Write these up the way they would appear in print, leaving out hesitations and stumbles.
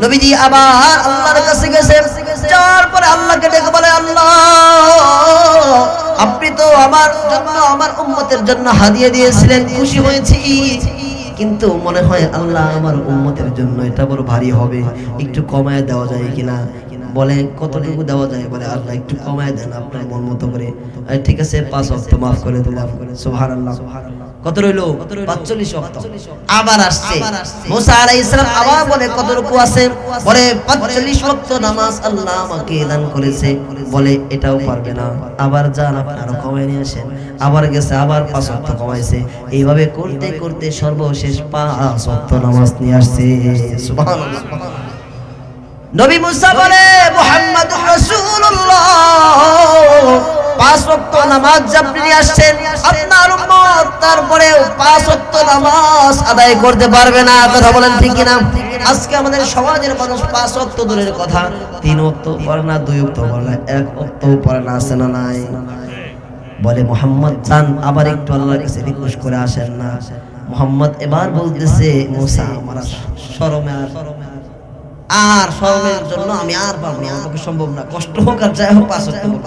নবীজি আবার আল্লাহর কাছে গেছেন, যাওয়ার পরে আল্লাহকে ডেকে বলে, আল্লাহ আপনি তো আমার জন্য আমার উম্মতের জন্য হাদিয়া দিয়েছিলেন, খুশি হয়েছি, কিন্তু মনে হয় আল্লাহ আমার উম্মতের জন্য এটা বড় ভারী হবে, একটু কমায় দেওয়া যায় কিনা। বলে কতটুকু দেওয়া যায়? বলে আল্লাহ একটু কমায় দেন আপনার মন মতো করে। ঠিক আছে 5 ওয়াক্ত মাফ করে দিলাম। সুবহানাল্লাহ। কত রইল? 45 ওয়াক্ত। আবার আসছে মুসা আলাইহিস সালাম, আবার বলে কতটুকু আছে? বলে 45 ওয়াক্ত নামাজ আল্লাহ আমাকে দান করেছে। বলে এটাও পারবে না, আবার যান আপনি আরো কমায় নিয়ে আসেন। আবার গেছে, আবার 5 ওয়াক্ত কমাইছে। এইভাবে করতে করতে সর্বশেষ 5 ওয়াক্ত নামাজ নিয়ে আসছে। সুবহানাল্লাহ। নবী মুসা বলে, মুহাম্মাদুর রাসূলুল্লাহ 5 ওয়াক্ত নামাজ আপনি নিয়ে আসছেন, আপনার উম্মত তারপরেও 5 ওয়াক্ত নামাজ আদায় করতে পারবে না। কথা বলেন ঠিক কিনা? আজকে আমাদের সমাজের মানুষ 5 ওয়াক্ত দূরের কথা 3 ওয়াক্ত পড়ে না, 2 ওয়াক্ত পড়ে না, 1 ওয়াক্ত পড়ে না, আছে না নাই? বলে মুহাম্মদ চান আবার একটু আল্লাহর কাছে রিকোয়েস্ট করে আসেন না। মুহাম্মদ এবার বলতেছে, মুসা আমার শরমে আর শরমের জন্য আমি আর পারবো না, আমাকে সম্ভব না, কষ্ট হোক আর যাই হোক 5 ওয়াক্ত পড়ব।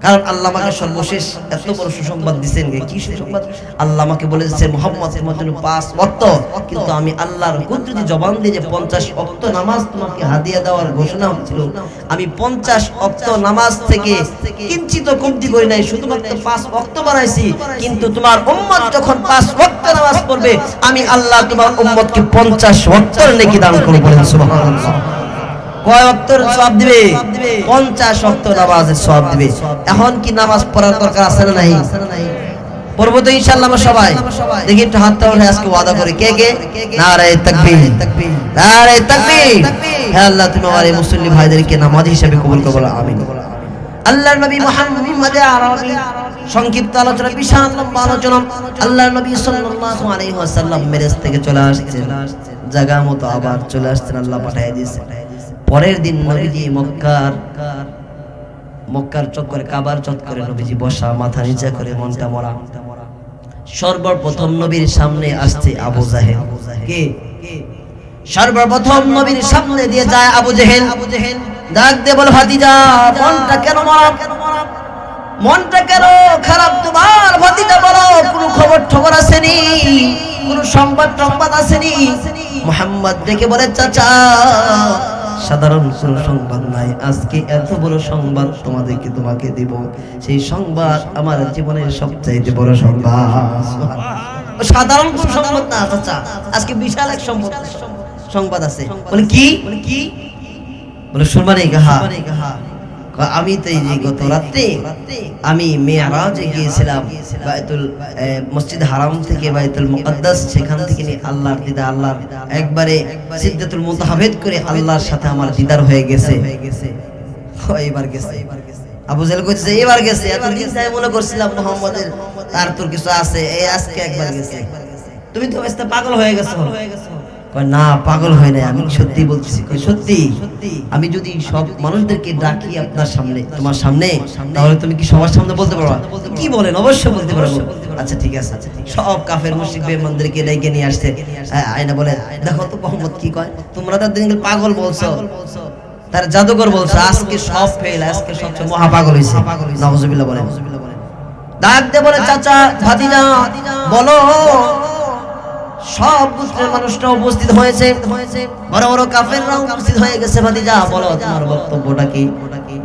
কারণ আল্লাহ আমাকে সর্বশেষ এত বড় সুসংবাদ দিয়েছেন। কি সুসংবাদ? আল্লাহ আমাকে বলেছে, মুহাম্মদ তোমার জন্য 5 ওয়াক্ত, কিন্তু আমি আল্লাহর কুদরতি জবান দিয়ে যে 50 ওয়াক্ত নামাজ তোমাকে হাদিয়া দেওয়ার ঘোষণা হয়েছিল, আমি 50 ওয়াক্ত নামাজ থেকে কিঞ্চিত কমতি করি নাই, শুধুমাত্র 5 ওয়াক্ত বানাইছি। কিন্তু তোমার উম্মত যখন 5 ওয়াক্ত নামাজ পড়বে, আমি আল্লাহ তোমার উম্মতকে 50 ওয়াক্তের নেকি দান করব। সুবহানাল্লাহ। কয় ওয়াক্তের সওয়াব দিবে? 50 ওয়াক্ত নামাজের সওয়াব দিবে। এখন কি নামাজ পড়ার দরকার আছে না নাই? পড়ব তো ইনশাআল্লাহ আমরা সবাই। দেখি একটু হাতটা উঠে আজকে ওয়াদা করি, কে কে? নারে তাকবীর, নারে তাকবীর। হে আল্লাহ তুমি আমার এই মুসল্লি ভাইদেরকে নামাজি হিসেবে কবুল করো, আমিন। আল্লাহর নবী মুহাম্মদ আরবি সংক্ষিপ্ত আলোচনা, বিশাল লম্বা আলোচনা। আল্লাহর নবী সাল্লাল্লাহু আলাইহি ওয়াসাল্লাম মেরাজ থেকে চলে আসছেন, জায়গা মতো আবার চলে আসছেন, আল্লাহ পাঠিয়ে দিয়েছেন। পরের দিন নবীজি মক্কার চক্করে, কাবার চক্করে নবীজি বসা, মাথা নিচে করে, মনটা মরা। সর্বপ্রথম নবীর সামনে আসছে আবু জাহেল। কে? সর্বপ্রথম নবীর সামনে দিয়ে যায় আবু জাহেল। ডাক দিয়ে বলে, ভাতিজা মনটা কেন মরা? মনটা কেন খারাপ তোমার ভাতিজা? বলো কোনো খবর আসেনি? কোনো সংবাদ আসেনি? মুহাম্মদ ডেকে বলে, চাচা সাধারণ কোনো সংবাদ নাই, আজকে এত বড় সংবাদ তোমাকে দিব। সেই সংবাদ আমার জীবনের সবচাইতে বড় সংবাদ। সাধারণ কোনো সংবাদ না চাচা, আজকে বিশাল এক সংবাদ আছে। বলে কি? বলে শুনবানি কাহা? আমি তো এই যে গত রাতে আমি মেরাজে গিয়েছিলাম, বাইতুল মসজিদ হারাম থেকে বাইতুল মুকদ্দাস, সেখান থেকে আল্লাহর দিদার, আল্লাহর একবারে সিদরাতুল মুনতাহা ভেদ করে আল্লাহর সাথে আমার দিদার হয়ে গেছে। এবার গেছে। আবু জাহেল কইছে এবার গেছে, এতদিন তাই মনে করছিলাম মুহাম্মদের তার তোর কিছু আছে, এই আজকে একবার গেছে। তুমি তো বেস্তে পাগল হয়ে গেছো। কয় না পাগল হয় না, আমি সত্যি বলছি। সত্যি? আমি যদি সব মানুষদেরকে ডাকি আপনার সামনে, তোমার সামনে, তাহলে তুমি কি সবার সামনে বলতে পারবা? কি বলেন? অবশ্যই বলতে পারবো। আচ্ছা ঠিক আছে। সব কাফের মুশরিক বেঈমানদেরকে ডেকে নিয়ে আসছে। আয়না বলে, দেখো তো মুহাম্মদ কি কয়, তোমরা তার দিনকে পাগল বলছো, তার জাদুকর বলছো, আজকে সব ফেল, আজকে সবচেয়ে মহা পাগল হইছে। নাউজুবিল্লাহ বলেন। ডাক দিয়ে বলে, চাচা ভাতিজা বলো। সব গোত্রের মানুষরা উপস্থিত হয়েছে, বড় বড় কাফেররা উপস্থিত হয়ে গেছে। ভাতিজা বলো তোমার বক্তব্যটা কি?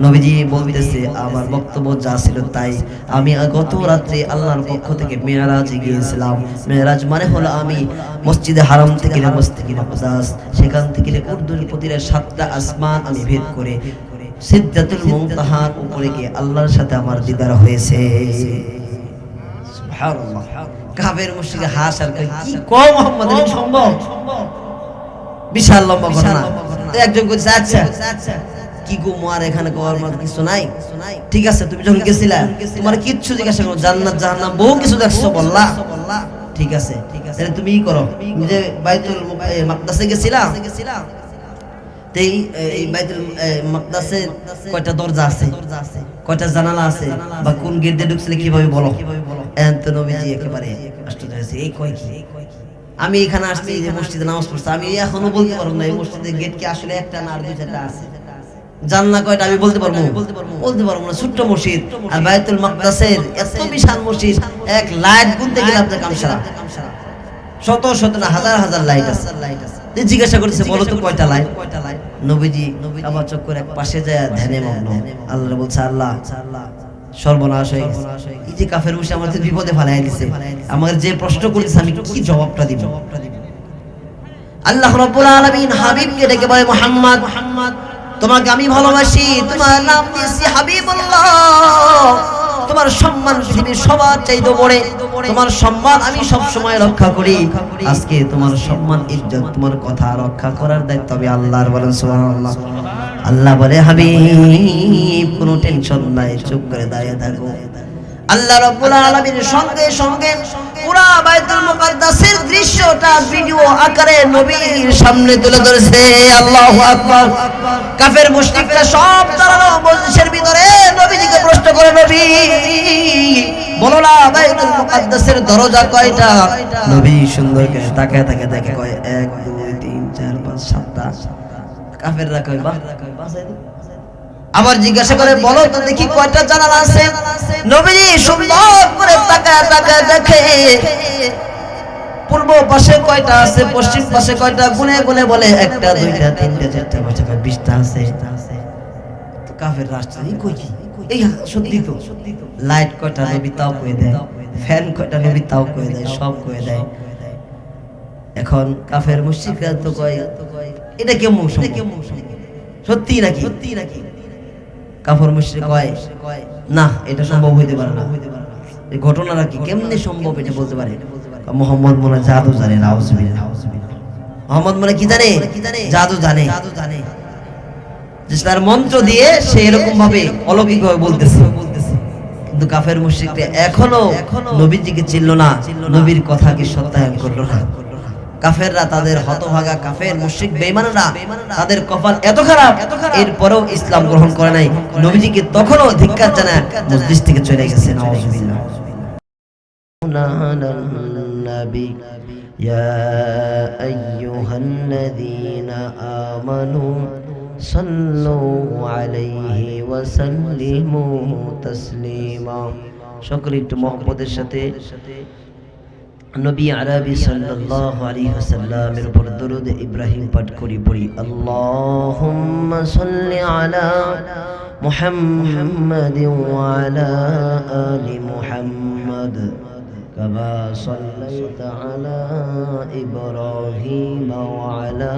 নবীজি বলতেছে, আমার বক্তব্য যা ছিল তাই। আমি গত রাত্রে আল্লাহর পক্ষ থেকে মেরাজে গিয়েছিলাম। মেরাজ মানে হলো আমি মসজিদে হারাম থেকে মসজিদে মুকদ্দাস, সেখান থেকে উর্দুর প্রতিটা 7টা আসমান আমি ভেদ করে সিদরাতুল মুনতাহার উপরে গিয়ে আল্লাহর সাথে আমার দিদার হয়েছে। সুবহানাল্লাহ। কাফের মুশরিক হাস আর কি কম মুহাম্মদের সম্ভব? বিশাল লম্বা ঘটনা। একজন কইছে, আচ্ছা কি গো মার এখানে কওয়ার মত কিছু নাই? ঠিক আছে, তুমি যখন গেছিলা তোমার কিচ্ছু জিজ্ঞাসা করো, জান্নাত জাহান্নাম বহু কিছু দেখছো বললা। ঠিক আছে, তাহলে তুমি কি করো? যে বাইতুল মুকদ্দাসে গেছিলা, এই বাইতুল মুকদ্দাসে কয়টা দরজা আছে, কয়টা জানালা আছে, বা কোন গেট দিয়ে ঢুকছিলে কিভাবে বলো। এত নবীজি একেবারে আশ্চর্য হয়েছে, এই কয় কি? আমি এখানে আসছি এই যে মসজিদে নামাজ পড়ছি, আমি এখনো বলতে পারবো না এই মসজিদের গেট কি আসলে একটা না আর দুই চারটা আছে, জানলা কয়টা আমি বলতে পারবো না। ছোট্ট মসজিদ, আর বাইতুল মাকদাসের এত বিশাল মসজিদ, এক লাইট গুনতে গেলে আপনার কাম সারা, শত শত না হাজার হাজার লাইট আছে। জিজ্ঞাসা করতেছে বলো তো কয়টা লাইট? নবীজি কাবা চক্কর এক পাশে যায় ধ্যানে মগ্ন, আল্লাহ বলছে আল্লাহ সর্বনাশ হয়ে গেছে, এই যে কাফের মুশরিক আমাদের বিপদে ফেলাই দিছে, আমার যে প্রশ্ন করেছে আমি কি জবাবটা দিব? আল্লাহ রাব্বুল আলামিন হাবিবকে ডেকে বলে মুহাম্মদ, তোমাকে আমি ভালোবাসি, তোমার নাম দিয়েছি হাবিবুল্লাহ, তোমার সম্মান পৃথিবীর সবার চাইতে বড়, তোমার সম্মান আমি সব সময় রক্ষা করি, আজকে তোমার সম্মান ইজ্জত তোমার কথা রক্ষা করার দায়িত্ব আমি আল্লাহর। বলেন সুবহানাল্লাহ। আল্লাহ বলে হাবিব কোনো টেনশন নাই, চুপ করে দাঁড়িয়ে থাকো। আল্লাহ রাব্বুল আলামিনের সঙ্গে সঙ্গে পুরা বাইতুল মুকাদ্দাসের দৃশ্যটা ভিডিও আকারে নবীর সামনে তুলে ধরেছে। আল্লাহু আকবার। কাফের মুশরিকরা সব দাঁড়ানো মজলিসের ভিতরে নবীজিকে প্রশ্ন করে, নবী বলো না বাইতুল মুকাদ্দাসের দরজা কয়টা? নবী সুন্দর করে তাকায় তাকায় দেখে কয় 1 2 3 4 5 7টা। কাফেররা কয় বাহ, আবার জিজ্ঞাসা করে বলো তো দেখি কয়টা জানালা আছে? নবীজি সুন্দর করে তাকায় তাকায় দেখে পূর্ব পাশে কয়টা আছে, পশ্চিম পাশে কয়টা, গুনে গুনে বলে 1টা 2টা 3টা 4টা 5টা 20টা আছে। তো কাফের রাষ্ট্র এই কই কি এই সত্যি তো, লাইট কয়টা নবী তাও কয়ে দেয়, ফ্যান কয়টা নবী তাও কয়ে দেয়, সব কয়ে দেয়। এখন কাফের মুশরিকরা তো কয় এটা কেমন সম্ভব, সত্যি নাকি? কাফের মুশরিক কয় না এটা সম্ভব হইতে পারে না, এই ঘটনাটা কি কেমনে সম্ভব এটা বলতে পারে? মুহাম্মদ মনে জাদু জানে, নাউজুবিল্লাহ। মুহাম্মদ মনে কি জানে? জাদু জানে, যে তার মন্ত্র দিয়ে সে এরকম ভাবে অলৌকিক ভাবে বলতেছে। কিন্তু কাফের মুশরিকরা এখনো নবীজিকে চিনল না, নবীর কথাকে সত্যায়ন করলো না। কাফেররা তাদের হতভাগা কাফের মুশরিক বেঈমানরা তাদের কপাল এত খারাপ, এরপরেও ইসলাম গ্রহণ করে নাই, নবীজিকে তখনও ধিক্কার জানায় মজলিস থেকে চলে গেছে। নাউজুবিল্লাহ। নবী ইয়া আইয়ুহাল্লাযীনা আমানু সাল্লু আলাইহি ওয়া সাল্লিমু তাসলিমা। সকলে একটু মহব্বতের সাথে নবী আরবি সাল্লাল্লাহু আলাইহি ওয়াসাল্লামের উপর দরুদ ইব্রাহিম পাঠ করি পড়ি। আল্লাহুম্মা সাল্লি আলা মুহাম্মাদ ওয়া আলা আলি মুহাম্মাদ কামা সাল্লাইতা আলা ইব্রাহিম ওয়া আলা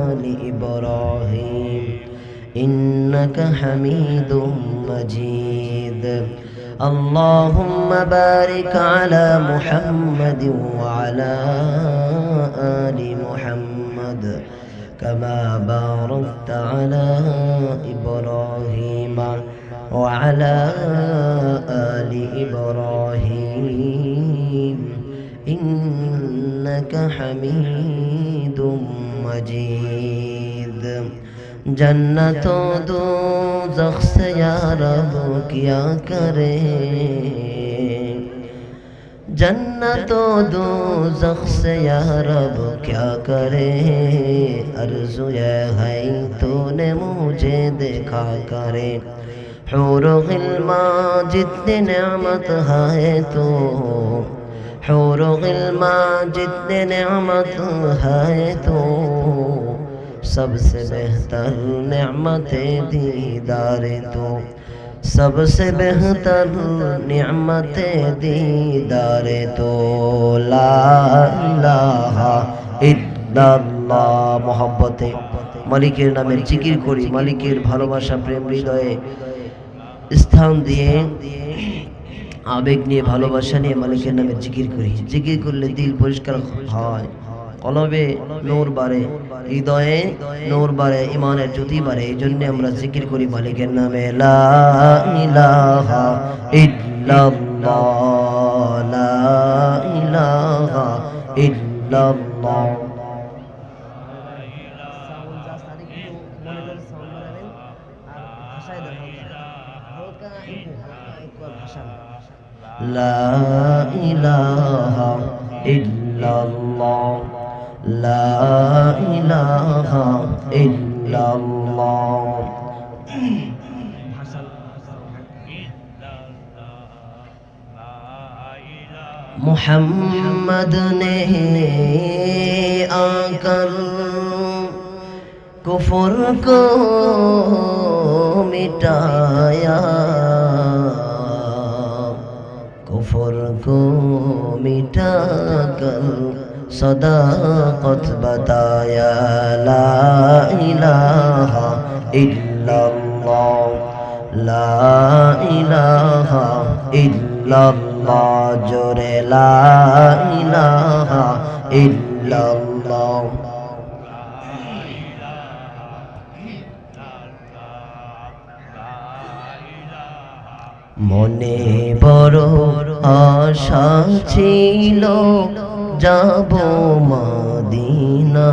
আলি ইব্রাহিম ইন্নাকা হামিদুম মাজিদ। اللهم بارك على محمد وعلى آل محمد كما باركت على إبراهيم وعلى آل إبراهيم إنك حميد مجيد। जन्नत दोज़ख से या रब क्या करे, जन्नत दोज़ख से या रब क्या करे, अर्ज़ु ये है तूने मुझे देखा करे। हूर गिल्मा जितनी नेमत है तो, हूर गिल्मा जितनी नेमत है तो, सबसे बेहतर नेमत दीदार तो, सबसे बेहतर नेमत दीदार तो। ला इलाहा इल्लल्लाह। मोहब्बते मालिकेर नामेर जिकिर करी, मालिकेर भालोबासा प्रेम हृदये स्थान दिए आवेग निये भालोबासा निये मालिकेर नामेर जिकिर करी। जिकिर करले दिल परिष्कार হয়, কলবে নূর বাড়ে, হৃদয়ে নূর বাড়ে, ঈমানের জ্যোতি বাড়ে। এই জন্য আমরা জিকির করি মালিকের নামে লা ইলাহা ইল্লাল্লাহ, লা ইলাহা ইল্লাল্লাহ। লা ইলাহা ইল্লাল্লাহ। ইল্লাল্লাহ লা ইলাহা ইল্লাল্লাহ मुहम्मद ने आकर कुफर को मिटाया, कुफर को मिटाकर सदाकत बताया। ला इलाहा इल्लल्लाह ला इलाहा इल्लल्लाह जोरे ला इलाहा इल्लल्लाह। মনে বড় আশা ছিল যাব মদিনা।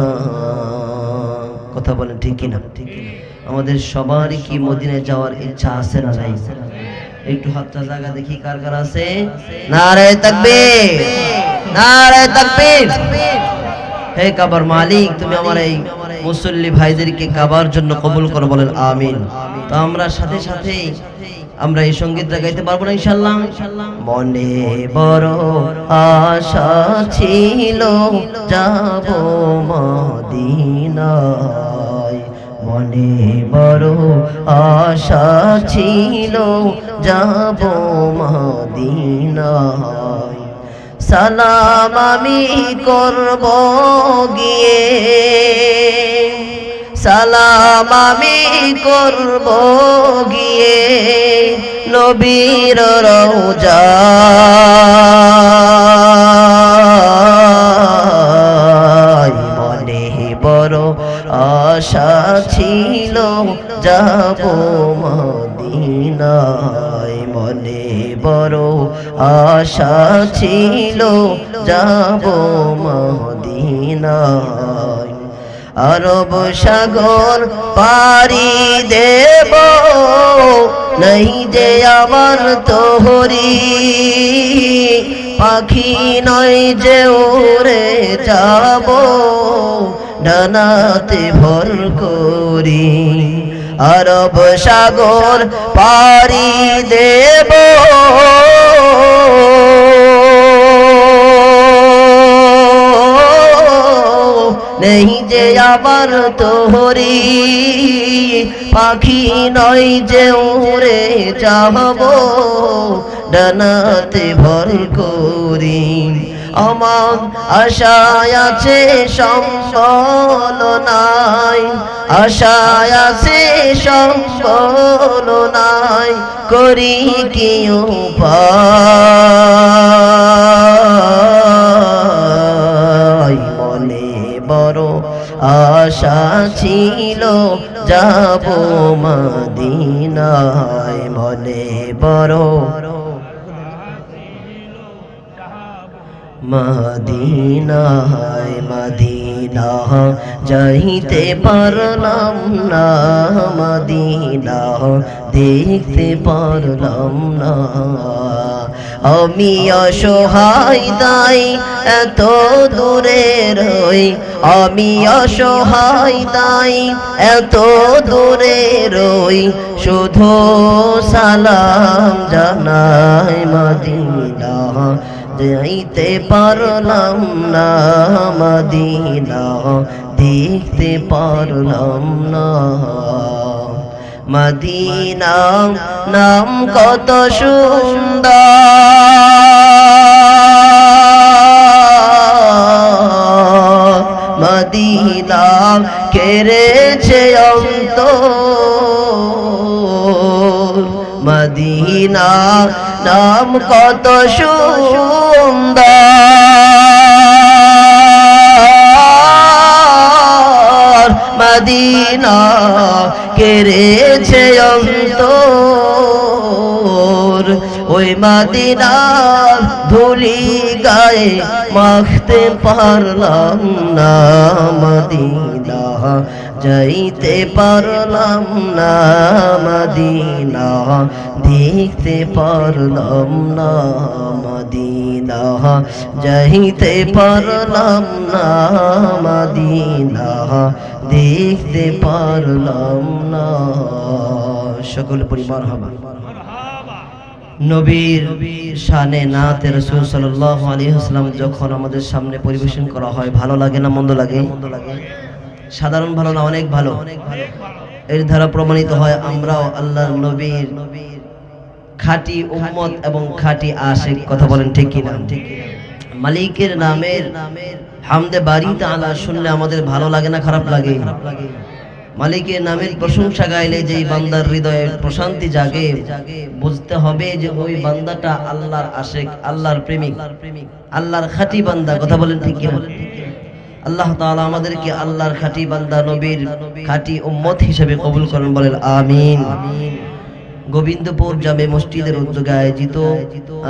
কথা বলেন ঠিক কিনা? আমাদের সবারই কি মদিনায় যাওয়ার ইচ্ছা আছে না নাই? একটু হাতটা জায়গা দেখি কার কার আছে। নারে তাকবীর, নারে তাকবীর। হে কাবার মালিক, তুমি আমার এই মুসল্লি ভাইদেরকে কাবার জন্য কবুল করো, বলেন আমিন। তো আমরা সাথে সাথে আমরা এই সঙ্গীতটা গাইতে পারবো না ইনশাআল্লাহ? মনে বড় আশা ছিল যাব মদিনায়, মনে বড় আশা ছিল যাব মদিনায়। সালাম আমি করব গিয়ে, সালাম আমি করব গিয়ে নবীর রওজায়। মনে বড় আশা ছিল যাব মদিনায়, মনে বড় আশা ছিল যাব মদিনায়। আরব সাগর পারি দেব নাই যে আমার তোহরি, পাখি নয় যে উড়ে যাব ডানাতে ভর করি। আরব সাগর পারি দেব নেই যে আবার তোহরি, পাখি নয় যে উড়ে যাব ডানাতে ভর করি। আমার আশায় আছে সম্বল নাই, আশায় আছে সম্বল নাই, করি কি উপায়। মনে বড় আশা ছিল যাব মদিনায়, মনে বড় মদিনায়। মদিনা যাইতে পারলাম না, মদিনা দেখতে পারলাম না। আমি অসহায় দাই এত দূরে রই, আমি অসহায় দাই এত দূরে রই, শুধু সালাম জানাই মদিনা যাইতে পারলাম না, মদিনা দেখতে পারলাম না। মদিনা নাম কত সুন্দর, মদিনা কেড়েছে অন্তর। মদিনা নাম কত সুন্দর, মদিনা কেড়েছে অন্তর। ওই মদিনার ধুলি গায়ে মাখতে পারলাম না, মদিনা যাইতে পারলাম না, মদিনা দেখতে পারলাম না, মদিনা যাইতে পারলাম না, মদিনা দেখতে পারলাম না। সকল পরিবার হবে নবীর শানে নাতে রাসূল সাল্লাল্লাহু আলাইহি ওয়াসাল্লাম যখন আমাদের সামনে পরিবেশন করা হয়, ভালো লাগে না মন্দ লাগে? সাধারণ ভালো না অনেক ভালো? এর দ্বারা প্রমাণিত হয় আমরাও আল্লাহর নবীর খাঁটি উম্মত এবং খাঁটি আশিক। কথা বলেন ঠিক কিনা? মালিকের নামের হামদে বারি তাআলা শুনলে আমাদের ভালো লাগে না খারাপ লাগে? মালিকের নামের প্রশংসা গাইলে যেই বান্দার হৃদয়ে প্রশান্তি জাগে, বুঝতে হবে যে ওই বান্দাটা আল্লাহর আশিক, আল্লাহর প্রেমিক, আল্লাহর খাঁটি বান্দা। কথা বলেন ঠিক কিনা? আল্লাহ তাআলা আমাদেরকে আল্লাহর খাঁটি বান্দা, নবীর খাঁটি উম্মত হিসেবে কবুল করেন, বলেন আমিন। গোবিন্দপুর জামে মসজিদের উদ্যোগে আয়োজিত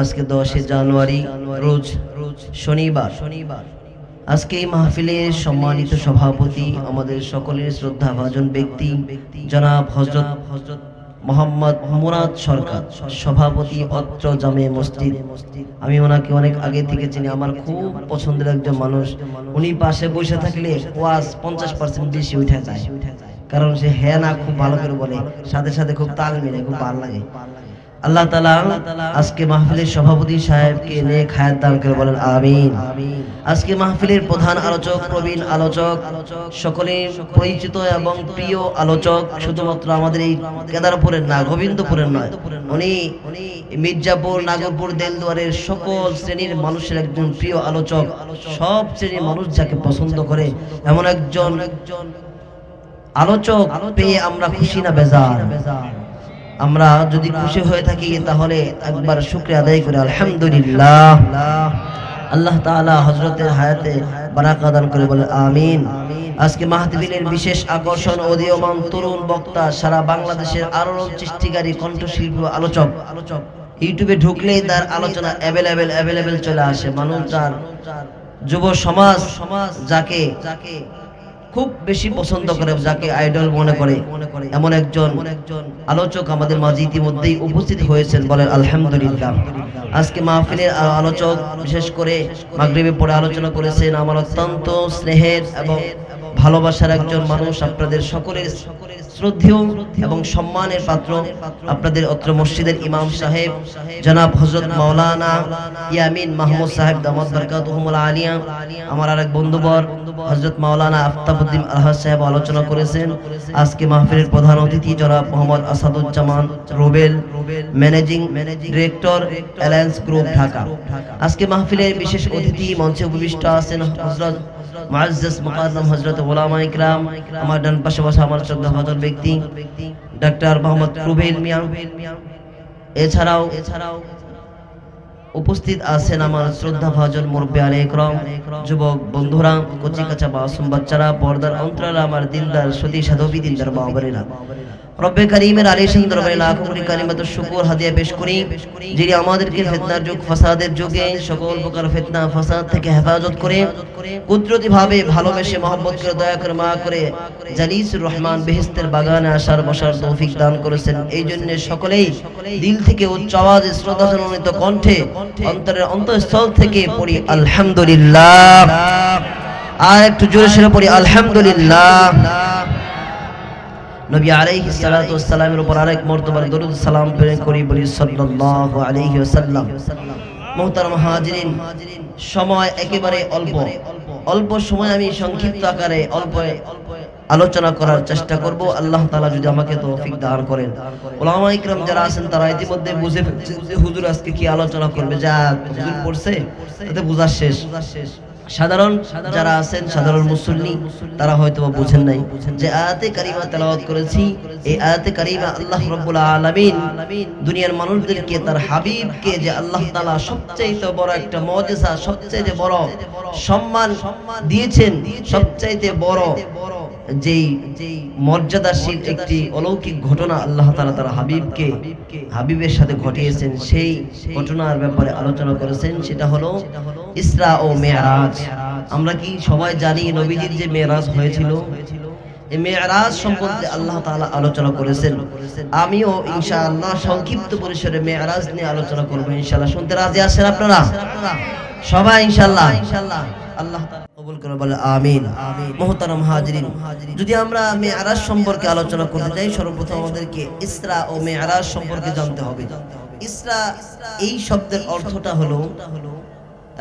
আজকে 10 জানুয়ারি রোজ শনিবার, আজকে এই মাহফিলের সম্মানিত সভাপতি, আমাদের সকলের শ্রদ্ধাভাজন ব্যক্তি জনাব হযরত মোহাম্মদ মুরাদ সরকার, সভাপতি অত্র জামে মসজিদ। আমি ওনাকে অনেক আগে থেকে চিনি, আমার খুব পছন্দের একজন মানুষ। উনি পাশে বসে থাকলে ওয়াজ 50% বেশি উঠে যায়, কারণ সে হ্যাঁ না খুব ভালো করে বলে, সাথে সাথে খুব তাল মিলে, খুব ভালো লাগে। আল্লাহ তাআলা আজকে মাহফিলের সভাপতি সাহেবকে নেক হায়াত দান করে, বলেন আমিন। আজকে মাহফিলের প্রধান আলোচক, প্রবীণ আলোচক, সকলের পরিচিত এবং প্রিয় আলোচক, শুধুমাত্র আমাদের এই কেদারপুরের না, গোবিন্দপুরের নয়, উনি মির্জাপুর, নাগরপুর, দেলদুয়ারের সকল শ্রেণীর মানুষের একজন প্রিয় আলোচক। সব শ্রেণীর মানুষ যাকে পছন্দ করে এমন একজন আলোচক পেয়ে আমরা খুশি না বেজার? আমরা যদি খুশি হয়ে থাকি তাহলে একবার শুকরিয়া আদায় করে আলহামদুলিল্লাহ। আল্লাহ তাআলা হযরতের হায়াতে বারাকা দান করে, বলে আমিন। আজকে মাহফিলের বিশেষ আকর্ষণ উদীয়মান তরুণ বক্তা, সারা বাংলাদেশের আলোড়ন সৃষ্টিকারী কণ্ঠশিল্পী আলোচক। ইউটিউবে ঢুকলেই তার আলোচনা অ্যাভেলেবেল চলে আসে। মানুষ যার যুব সমাজ যাকে খুব বেশি পছন্দ করে, যাকে আইডল মনে করে, এমন একজন আলোচক আমাদের মাঝে ইতিমধ্যেই উপস্থিত হয়েছেন, বলেন আলহামদুলিল্লাহ। আজকে মাহফিলের আলোচক বিশেষ করে মাগরিবে পরে আলোচনা করেছেন আমার অত্যন্ত স্নেহের এবং ভালোবাসার একজন মানুষ, আপনাদের সকলের শ্রদ্ধেয় এবং সম্মানের পাত্র, আপনাদের অত্র মসজিদের ইমাম সাহেব জনাব হযরত মাওলানা ইয়ামিন মাহমুদ সাহেব দামাত বরকাতুহুমুল আলিয়া। আমার আরেক বন্ধুবর হযরত মাওলানা আফতাবউদ্দিন আলহাজ সাহেব আলোচনা করেছেন। আজকে মাহফিলের প্রধান অতিথি জনাব Mohammad Asaduzzaman Rubel, managing director alliance group Dhaka. আজকে মাহফিলের বিশেষ অতিথি মঞ্চে উপবিষ্ট আছেন হযরত মুআজ্জাজ মুকাদ্দাম হযরত উলামা ইকরাম, আমার ডান পাশে বসা আমার শ্রদ্ধাভাজন ব্যক্তি ডাক্তার মোহাম্মদ রুবেল মিয়া। এছাড়াও উপস্থিত আছেন আমার শ্রদ্ধাভাজন মুরব্বিয়ানে ইকরাম, যুবক বন্ধুরা, কচি কাঁচা মাসুম বাচ্চারা, পর্দার অন্তরালে আমার দিলদার সতী সাধবী দিলদার মা বোনেরা, রব্বে কারীমের আলিশান দরবারে লাখো কোটি কালিমাতুশ শুকর হাদিয়া পেশ করি, যিনি আমাদেরকে ফিতনার যুগ, ফাসাদের যুগে সকল প্রকার ফিতনা ফাসাদ থেকে হেফাজত করে কুদরতি ভাবে ভালোবেসে মহব্বত করে দয়া করে মায়া করে জালিসুর রহমান বেহেশতের বাগানে আসার বসার তৌফিক দান করেছেন। এই জন্য সকলেই দিল থেকে উচ্চ আওয়াজে শ্রদ্ধাজননিত কণ্ঠে অন্তরের অন্তঃস্থল থেকে পড়ি আলহামদুলিল্লাহ। আর একটু জোরে সরে পড়ি আলহামদুলিল্লাহ। নবী আলাইহিস সালাতু ওয়াস সালামের উপর আরেক মর্তবার দরুদ সালাম প্রেরণ করি, বলি সাল্লাল্লাহু আলাইহি ওয়াসাল্লাম। মুহতারাম হাজিরিন, সময় একেবারে অল্প সময় আমি সংক্ষিপ্ত আকারে অল্প আলোচনা করার চেষ্টা করব, আল্লাহ তাআলা যদি আমাকে তৌফিক দান করেন। উলামা ইকরাম যারা আছেন তারা ইতিমধ্যে বুঝে ফেলছেন যে হুজুর আজকে কি আলোচনা করবে, যা হুজুর পড়ছে তাতে বোঝা শেষ। সাধারণ যারা আছেন, সাধারণ মুসল্লি, তারা হয়তো বুঝেন নাই যে আয়াতে কারিমা তেলাওয়াত করেছি, এই আয়াতে কারিমা আল্লাহ রাব্বুল আলামিন দুনিয়ার মানুষদেরকে, তার হাবিবকে যে আল্লাহ তাআলা সবচেয়ে বড় একটা মুজিজা, সবচেয়ে বড় সম্মান দিয়েছেন, সবচেয়ে বড় যেই মর্যাদাশীল একটি অলৌকিক ঘটনা আল্লাহ তাআলা তার হাবিবের সাথে ঘটিয়েছেন, সেই ঘটনার ব্যাপারে আলোচনা করেছেন। সেটা হলো ইসরা ও মেরাজ। আমরা কি সবাই জানি নবীজির যে মেরাজ হয়েছিল, এই মেরাজ সম্পর্কে আল্লাহ তাআলা আলোচনা করেছেন। আমিও ইনশাআল্লাহ সংক্ষিপ্ত পরিসরে মেরাজ নিয়ে আলোচনা করব ইনশাআল্লাহ। শুনতে রাজি আছেন আপনারা সবাই ইনশাআল্লাহ? আল্লাহ তাআলা কবুল করে বলে আমিন। মুহতারাম হাজিরিন, যদি আমরা মেরাজ সম্পর্কে আলোচনা করতে যাই, সর্বপ্রথম আমাদেরকে ইসরা ও মেরাজ সম্পর্কে জানতে হবে। ইসরা এই শব্দের অর্থটা হলো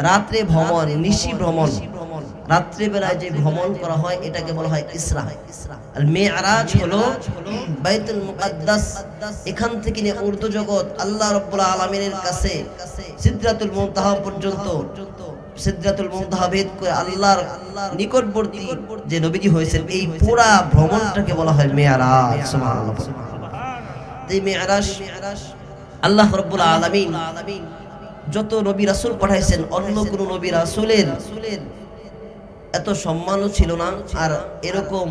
রাত্রে ভ্রমণ, নিশি ভ্রমণ। রাত্রে বেলায় যে ভ্রমণ করা হয় এটাকে বলা হয় ইসরা। আর মেরাজ হলো বাইতুল মুকাদ্দাস, এখান থেকে নিয়ে উর্দু জগৎ আল্লাহ রাব্বুল আলামিনের কাছে সিদরাতুল মুনতাহা পর্যন্ত, সিদরাতুল মুনতাহা ভেদ করে আল্লাহর নিকটবর্তী যে নবীজি হয়েছেন, এই পুরা ভ্রমণটাকে বলা হয় মেরাজ। সুবহানাল্লাহ। এই মেরাজ আল্লাহ রাব্বুল আলামিন যত নবী রাসূল পাঠাইছেন, অন্য কোন নবী রাসূলের এত সম্মানও ছিল না, আর এরকম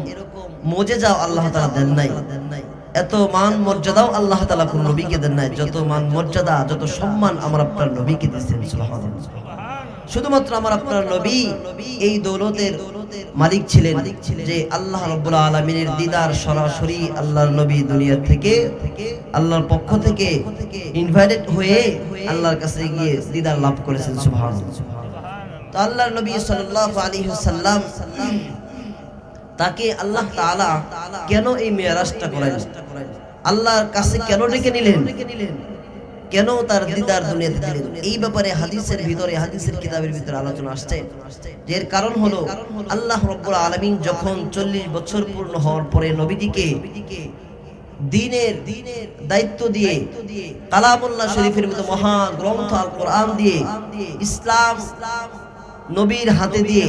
মুজিজাও আল্লাহ তাআলা দেন নাই, এত মান মর্যাদাও আল্লাহ তাআলা কোন নবীকে দেন নাই যত মান মর্যাদা, যত সম্মান আমার আপনার নবীকে দিয়েছেন। সুবহানাল্লাহ। শুধুমাত্র আমার আপনার নবী এই দৌলতের মালিক ছিলেন যে আল্লাহ রাব্বুল আলামিনের দিদার সরাসরি আল্লাহর নবী দুনিয়া থেকে, আল্লাহর পক্ষ থেকে ইনভাইটেড হয়ে আল্লাহর কাছে গিয়ে দিদার লাভ করেছেন। সুবহানাল্লাহ। তো আল্লাহর নবী সাল্লাল্লাহু আলাইহি ওয়াসাল্লাম, তাকে আল্লাহ তাআলা কেন এই মেরাজটা করালেন, আল্লাহর কাছে কেন ডেকে নিলেন, কেন তার দিদার দুনিয়াতে দিলেন, এই ব্যাপারে হাদিসের ভিতরে, হাদিসের কিতাবের ভিতরে আলোচনা আসছে। এর কারণ হলো আল্লাহ রাব্বুল আলামিন যখন 40 বছর পূর্ণ হওয়ার পরে নবীজিকে দ্বীনের দায়িত্ব দিয়ে, কালামুল্লাহ শরীফের মতো মহা গ্রন্থ আল কোরআন দিয়ে, ইসলাম নবীর হাতে দিয়ে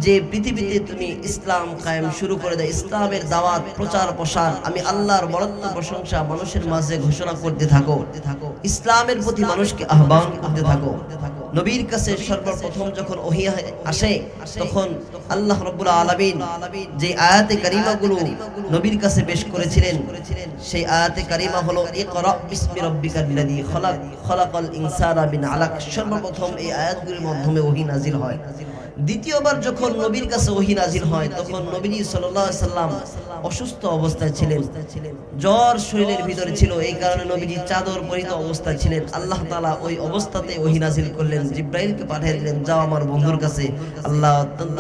যে পৃথিবীতে তুমি ইসলাম কায়েম শুরু করে দেয়, ইসলামের দাওয়াত প্রচার প্রসার, আমি আল্লাহর বরত্ব প্রশংসা মানুষের মাঝে ঘোষণা করতে থাকো, ইসলামের প্রতি মানুষকে আহ্বান করতে থাকো। নবীর কাছে সর্বপ্রথম যখন ওহী আসে, তখন আল্লাহ রাব্বুল আলামিন যে আয়াতে কারিমাগুলো নবীর কাছে পেশ করেছিলেন, সেই আয়াতে কারিমা হলো ইকরা বিসমি রাব্বিকাল্লাযী খালাক, খালাকাল ইনসানা মিন আলাক। সর্বপ্রথম এই আয়াতগুলোর মাধ্যমে ওহী নাজিল হয়। দ্বিতীয়বার যখন নবীর কাছে ওহী নাজিল হয়, তখন নবীজি সাল্লাল্লাহু আলাইহি সাল্লাম অসুস্থ অবস্থায় ছিলেন, জ্বর শরীরের ভিতরে ছিল, এই কারণে নবীজি চাদর পরিহিত অবস্থায় ছিলেন। আল্লাহ তাআলা ওই অবস্থাতে ওহী নাজিল করলেন, জিবরাইলকে পাঠিয়ে দিলেন, যাও আমার বন্ধুর কাছে। আল্লাহ অত্যন্ত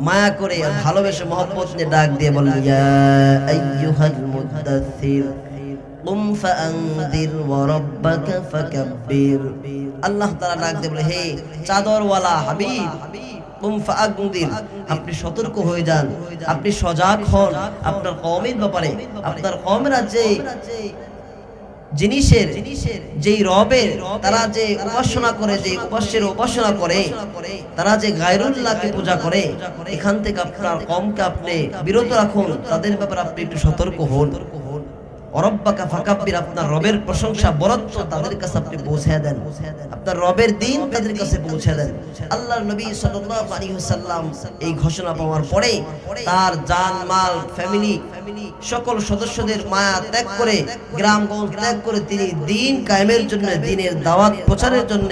মায়া করে, ভালোবেসে, মহব্বত নিয়ে ডাক দিয়ে বললেন, ইয়া আইয়ুহাল মুদাথথির কুম ফাআনদির ওয়া রাব্বাকা ফাকাব্বির। আল্লাহ তাআলা ডাক দিয়ে বলে, হে চাদরওয়ালা হাবিব, কুম ফাআনদির, আপনি সতর্ক হয়ে যান, আপনি সজাগ হন আপনার কওমের ব্যাপারে। আপনার কওমেরা যে জিনিসের, যেই রবের তারা যে উপাসনা করে, যে উপাস্যের উপাসনা করে, তারা যে গায়রুল্লাহকে পূজা করে, এখান থেকে আপনার কওমকে আপনি বিরত রাখুন, তাদের ব্যাপারে আপনি একটু সতর্ক হন। রব্বাকা ফাকাব্বির, আপনার রবের প্রশংসা, বরত্ব তাদের কাছে আপনি পৌঁছে দেন, আপনার রবের দিন তাদের কাছে পৌঁছে দেন। আল্লাহর নবী সাল্লাল্লাহু আলাইহি ওয়াসাল্লাম এই ঘোষণা পাওয়ার পরে তার জান মাল, ফ্যামিলি, সকল সদস্যদের মায়া ত্যাগ করে, গ্রামগঞ্জ ত্যাগ করে তিনি দ্বীন কায়েমের জন্য, দ্বীনের দাওয়াত প্রচারের জন্য,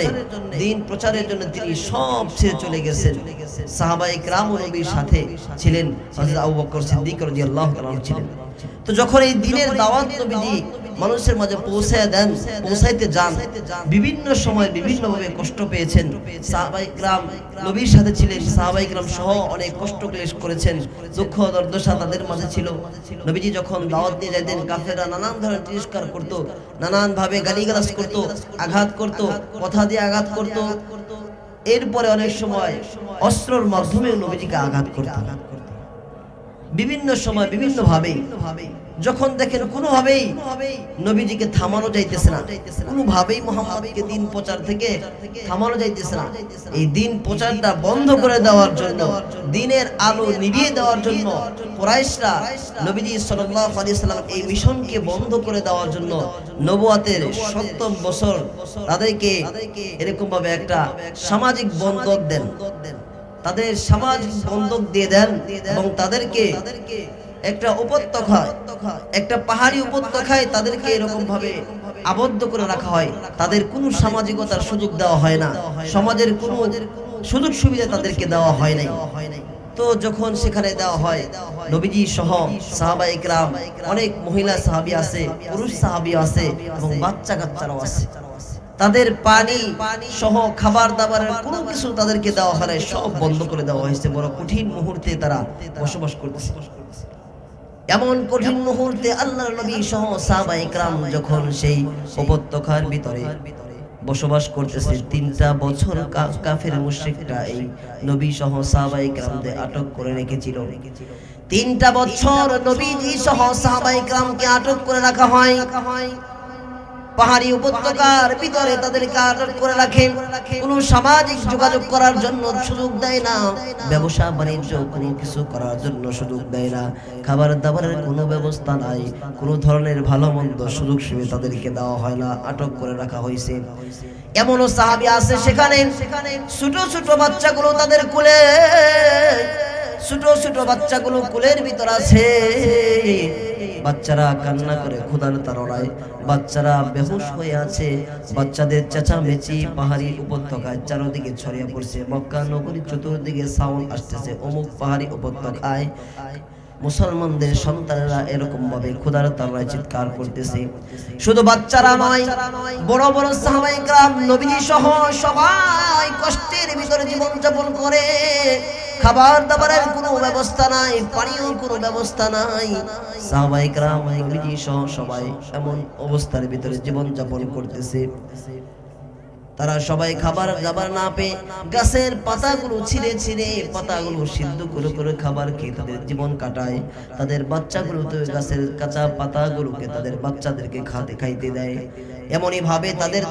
দ্বীন প্রচারের জন্য তিনি সব ছেড়ে চলে গেছেন। সাহাবায়ে কেরাম নবীর সাথে ছিলেন, হযরত আবু বকর সিদ্দিক রাদিয়াল্লাহু তাআলা ছিলেন। তো যখন এই দ্বীনের দাওয়াত নবীজি মানুষের মাঝে পৌঁছাইতে যান, বিভিন্ন সময় বিভিন্ন ভাবে কষ্ট পেয়েছেন। সাহাবায়ে কেরাম নবীর সাথে ছিলেন, সাহাবায়ে কেরাম সহ অনেক কষ্ট ক্লেশ করেছেন, দুঃখ দুর্দশা তাদের মাঝে ছিল। নবীজি যখন দাওয়াত দিয়ে যাইতেন, কাফেররা নানান ধরনের তিরস্কার করত, নানান ভাবে গালিগালাজ করত, আঘাত করত, কথা দিয়ে আঘাত করত। এরপরে অনেক সময় অস্ত্রের মাধ্যমে নবীজিকে আঘাত করত। বিভিন্ন সময় বিভিন্ন ভাবে যখন দেখেন কোনোভাবেই নবীজিকে থামানো যাইতেছে না, কোনোভাবেই মুহাম্মদকে দ্বীন প্রচার থেকে থামানো যাইতেছে না, এই দ্বীন প্রচারটা বন্ধ করে দেওয়ার জন্য, দ্বীনের আলো নিভিয়ে দেওয়ার জন্য কুরাইশরা নবীজি সাল্লাল্লাহু আলাইহি ওয়াসাল্লাম এই মিশনকে বন্ধ করে দেওয়ার জন্য নবুয়াতের 70 বছর তাদেরকে এরকম ভাবে একটা সামাজিক বন্ধক দেন। তাদের সামাজিক বন্ধক দিয়ে দেন এবং তাদেরকে একটা উপত্যকায়, একটা পাহাড়ি উপত্যকায় তাদেরকে এরকম ভাবে আবদ্ধ করে রাখা হয়। তাদের কোনো সামাজিকতার সুযোগ দেওয়া হয় না, সমাজের কোনো সুযোগ সুবিধা তাদেরকে দেওয়া হয় নাই। তো যখন সেখানে দেওয়া হয়, নবীজি সহ সাহাবায়ে কেরাম, অনেক মহিলা সাহাবী আছে, পুরুষ সাহাবী আছে এবং বাচ্চা কাচ্চারাও আছে, তাদের পানি সহ খাবার দাবারের কোনো কিছু তাদেরকে দেওয়া হয় না, সব বন্ধ করে দেওয়া হয়েছে। বড় কঠিন মুহূর্তে তারা বসবাস করতেছে। এমন কঠিন মুহূর্তে আল্লাহর নবী সহ সাহাবায়ে কেরাম যখন সেই উপত্যকার ভিতরে বসবাস করতেছে, 3টা বছর কাফের মুশরিকরা এই নবী সহ সাহাবায়ে কেরামদের আটক করে রেখেছিল। 3টা বছর নবীজি সহ সাহাবায়ে কেরামকে আটক করে রাখা হয়। পাহাড়ি উপত্যকার ভিতরে তাদেরকে আটক করে রাখে, কোনো সামাজিক যোগাযোগ করার জন্য সুযোগ দেয় না, ব্যবসা বাণিজ্য কোনো কিছু করার জন্য সুযোগ দেয় না, খাবার দাবারের কোনো ব্যবস্থা নাই, কোনো ধরনের ভালো মন্দ সুযোগ সুবিধা তাদেরকে দেওয়া হয় না, আটক করে রাখা হয়েছে। এমনও সাহাবী আছে সেখানে ছোট ছোট বাচ্চাগুলো তাদের কোলে, ছোট ছোট বাচ্চাগুলো কোলের ভিতর আছে, বাচ্চারা কান্না করে ক্ষুধার তাড়নায়, বাচ্চারা বেহুশ হয়ে আছে, বাচ্চাদের চেঁচামেচি পাহাড়ি উপত্যকায় চারদিকে ছড়িয়ে পড়ছে। মক্কা নগরীর চতুর্দিকে সাউন্ড আসতেছে, অমুক পাহাড়ি উপত্যকায় মুসলমানদের সন্তানেরা এরকম ভাবে ক্ষুধার তাড়নায় চিৎকার করতেছে। শুধু বাচ্চারা নয়, বড় বড় সাহাবায়ে কেরাম নবীজি সহ সবাই কষ্টের ভিতরে জীবন যাপন করে। খাবার দাবারের কোনো ব্যবস্থা নাই, পানির কোনো ব্যবস্থা নাই। সাহাবায়ে কেরাম নবীজি সহ সবাই এমন অবস্থার ভিতরে জীবন যাপন করতেছে। তারা সবাই খাবার দাবার না পেয়ে গাছের পাতাগুলো ছিঁড়ে ছিঁড়ে, পাতাগুলো সিদ্ধ করে করে খাবার খেয়ে তাদের জীবন কাটায়। তাদের বাচ্চাগুলো তো গাছের কাঁচা পাতাগুলোকে তাদের বাচ্চাদেরকে খাইতে দেয়। এমনই ভাবে তাদের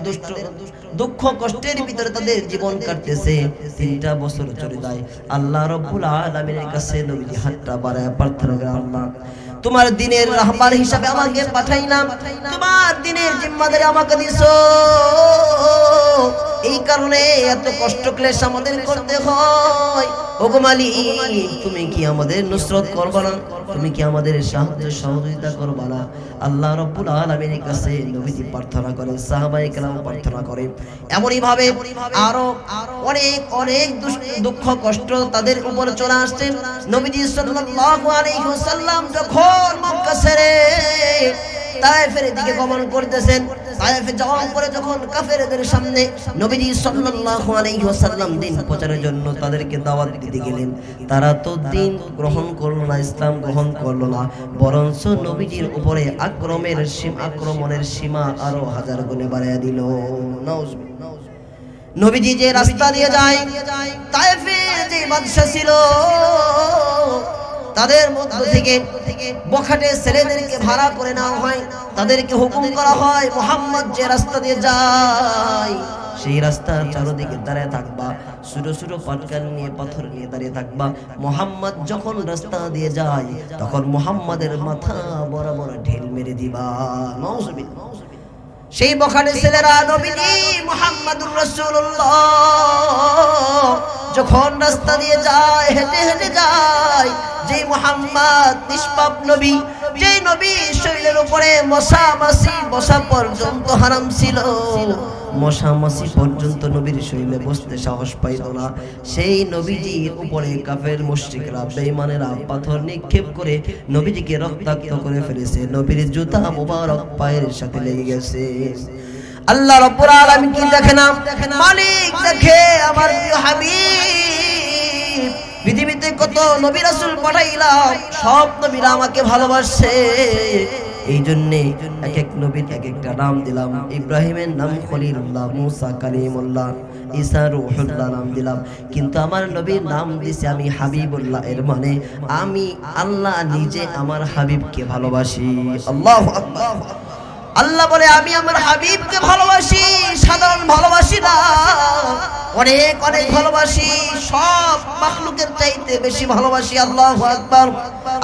দুঃখ কষ্টের ভিতরে তাদের জীবন কাটতেছে। 3টা বছর চলে যায়। আল্লাহ রাব্বুল আলামিনের কাছে নবীজি হাতটা বাড়ায় প্রার্থনা করে, আল্লাহ তোমার দ্বীনের রাহবার হিসাবে আমাকে পাঠাইলাম, তোমার দ্বীনের জিম্মাদারি আমাকে দিছো, এই কারণে এত কষ্ট ক্লেশ আমাদের করতে হয়। ওগো মালিক, তুমি কি আমাদের নুসরত করবে না? তুমি কি আমাদের সাহায্য সহযোগিতা করবে না? আল্লাহ রাব্বুল আলামিনের কাছে নবীজি প্রার্থনা করে, সাহাবায়ে কেরাম প্রার্থনা করে। এমনই ভাবে আরো অনেক অনেক দুঃখ কষ্ট তাদের উপর চলে আসছে। নবীজি সাল্লাল্লাহু আলাইহি ওয়াসাল্লাম যখন মক্কা ছেড়ে তায়েফের দিকে গমন করতেছেন, তায়েফে যাওয়ার পরে যখন কাফেরদের সামনে নবীজি সাল্লাল্লাহু আলাইহি ওয়াসাল্লাম দিন প্রচারের জন্য তাদেরকে দাওয়াত দিতে গেলেন, তারা তো দিন গ্রহণ করলো না, ইসলাম গ্রহণ করলো না, বরঞ্চ নবীজির উপরে আক্রমণের সীমা আরো 1000 গুণে বাড়াইয়া দিল। নাউজুবিল্লাহ। নবীজি যে রাস্তা দিয়ে যায়, তায়েফে যে বাদশা ছিল তাদের মধ্য থেকে বখাটে ছেলেদেরকে ভাড়া করে নেওয়া হয়, তাদেরকে হুকুম করা হয় মুহাম্মদ যে রাস্তা দিয়ে যায় সেই রাস্তার চারদিকে দাঁড়িয়ে থাকবা, ছোট ছোট পাটকান নিয়ে পাথর নিয়ে দাঁড়িয়ে থাকবা। মুহাম্মদ যখন রাস্তা দিয়ে যায় তখন মুহাম্মাদের মাথা বরাবর ঢিল মেরে দিবা। নাউজুবিল্লাহ। সেই বখাটে ছেলেরা নবীজি মুহাম্মাদুর রাসূলুল্লাহ যখন রাস্তা দিয়ে যায়, হেঁটে হেঁটে যায়, যে মুহাম্মদ নিষ্পাপ নবী, যে নবী শরীরের উপরে মশা মাছি বসা পর্যন্ত হারাম ছিল, মশা মাছি পর্যন্ত নবীর শরীরে বসতে সাহস পাইল না, সেই নবীজির উপরে কাফের মুশরিকরা বেঈমানেরা পাথর নিক্ষেপ করে নবীজিকে রক্তাক্ত করে ফেলেছে। নবীর জুতা মুবারক পায়ের সাথে লেগে গেছে। আল্লাহ রাব্বুল আলামিন কি দেখে না? মালিক দেখে। আমার প্রিয় হাবিব, পৃথিবীতে কত নবী রাসূল পাঠাইলাম, সব নবীরা আমাকে ভালোবাসে, এই জন্যে এক এক নবীর এক একটা নাম দিলাম। ইব্রাহিমের নাম খলিলুল্লাহ, মুসা কালিমুল্লাহ, ঈসা রূহুল্লাহ নাম দিলাম, কিন্তু আমার নবীর নাম দিয়েছি আমি হাবিবুল্লাহ। এর মানে আমি আল্লাহ নিজে আমার হাবিবকে ভালোবাসি। আল্লাহু আকবার। আল্লাহ বলে আমি আমার হাবিবকে ভালোবাসি, সাধারণ ভালোবাসি না, অনেক অনেক ভালোবাসি, সব মাখলুকের চাইতে বেশি ভালোবাসি। আল্লাহু আকবার।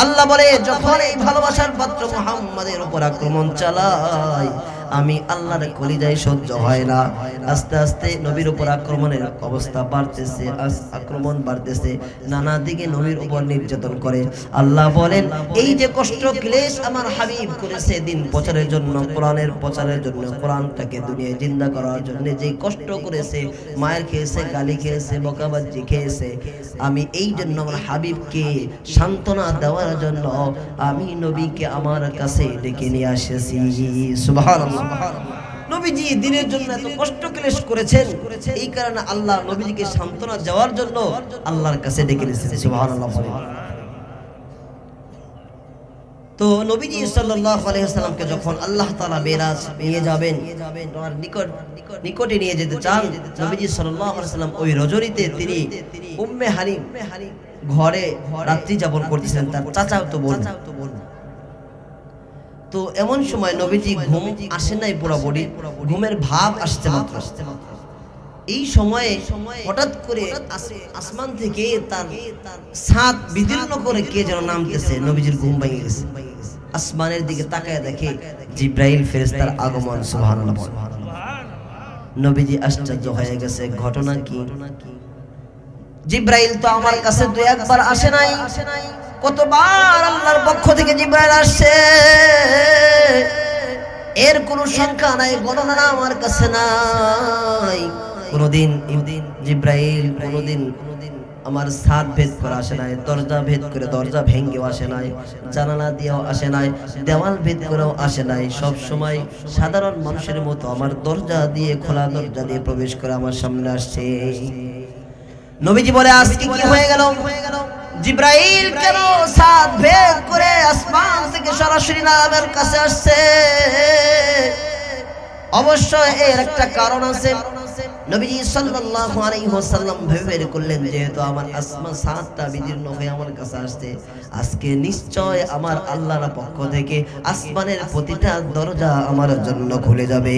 আল্লাহ বলে যখন এই ভালোবাসার পাত্র মুহাম্মাদের উপর আক্রমণ চালায়, আমি আল্লাহর কলিজায় সহ্য হয় না। আস্তে আস্তে নবীর উপর আক্রমণের অবস্থা বাড়তেছে, আক্রমণ বাড়তেছে, নানা দিকে নবীর উপর নির্যাতন করে। আল্লাহ বলেন এই যে কষ্ট ক্লেশ আমার হাবিব করেছে দিন প্রচারের জন্য, কোরআনের প্রচারের জন্য, কোরআনটাকে দুনিয়ায় জিন্দা করার জন্য যে কষ্ট করেছে, মায়ের খেয়েছে, গালি খেয়েছে, বকাবাজি খেয়েছে, আমি এই জন্য আমার হাবিবকে সান্ত্বনা দেওয়ার জন্য আমি নবীকে আমার কাছে ডেকে নিয়ে আসেছি। সুবহানাল্লাহ। নবীজি দিনের জন্য এত কষ্ট ক্লেশ করেছেন, এই কারণে আল্লাহ নবীজিকে সান্ত্বনা দেওয়ার জন্য আল্লাহর কাছে ডেকে নিয়েছেন। সুবহানাল্লাহ। তো নবীজি সাল্লাল্লাহু আলাইহি ওয়াসাল্লামকে যখন আল্লাহ তাআলা মেরাজ নিয়ে যাবেন, তার নিকটে নিয়ে যেতে চান, নবীজি সাল্লাল্লাহু আলাইহি ওয়াসাল্লাম ওই রজনীতে তিনি উম্মে হানিম ঘরে রাত্রি যাপন করতেছিলেন, তার চাচাতো বোন। তো এমন সময় নবীজি ঘুম আসে নাই, পুরোপুরি ঘুমের ভাব আসছে মাত্র। এই সময়ে হঠাৎ করে আসমান থেকে তার ছাদ বিদীর্ণ করে কে যেন নামতেছে, নবীজির ঘুম ভেঙে গেছে। আসমানের দিকে তাকায় দেখে জিব্রাইল ফেরেশতার আগমন। সুবহানাল্লাহ। নবীজি আশ্চর্য হয়ে গেছে, ঘটনা কি? জিব্রাইল তো আমার কাছে দুই একবার আসে নাই, কতবার আল্লাহর পক্ষ থেকে জিব্রাইল আসছে, এর কোনো সংখ্যা নাই, গণনা আমার কাছে নাই। কোনদিন জিব্রাইল কোনদিন আমার ছাদ ভেদ করে আসে নাই, দরজা ভেদ করে দরজা ভেঙেও আসে নাই, জানালা দিয়েও আসে নাই, দেওয়াল ভেদ করেও আসে নাই। সব সময় সাধারণ মানুষের মতো আমার দরজা দিয়ে, খোলা দরজা দিয়ে প্রবেশ করে আমার সামনে আসছে। নবীজি বলে আজকে কি হয়ে গেল? জিব্রাইল কেন ছাদ ভেদ করে আসমান থেকে সরাসরি আমার কাছে আসছে? অবশ্যই এর একটা কারণ আছে। নবীজি সাল্লাল্লাহু আলাইহি ওয়াসাল্লাম ভেবে বের করলেন, যেহেতু আমার আসমান ছাদটা বিদীর্ণ হয়ে আমার কাছে আসছে, আজকে নিশ্চয় আমার আল্লাহর পক্ষ থেকে আসমানের প্রতিটা দরজা আমার জন্য খুলে যাবে।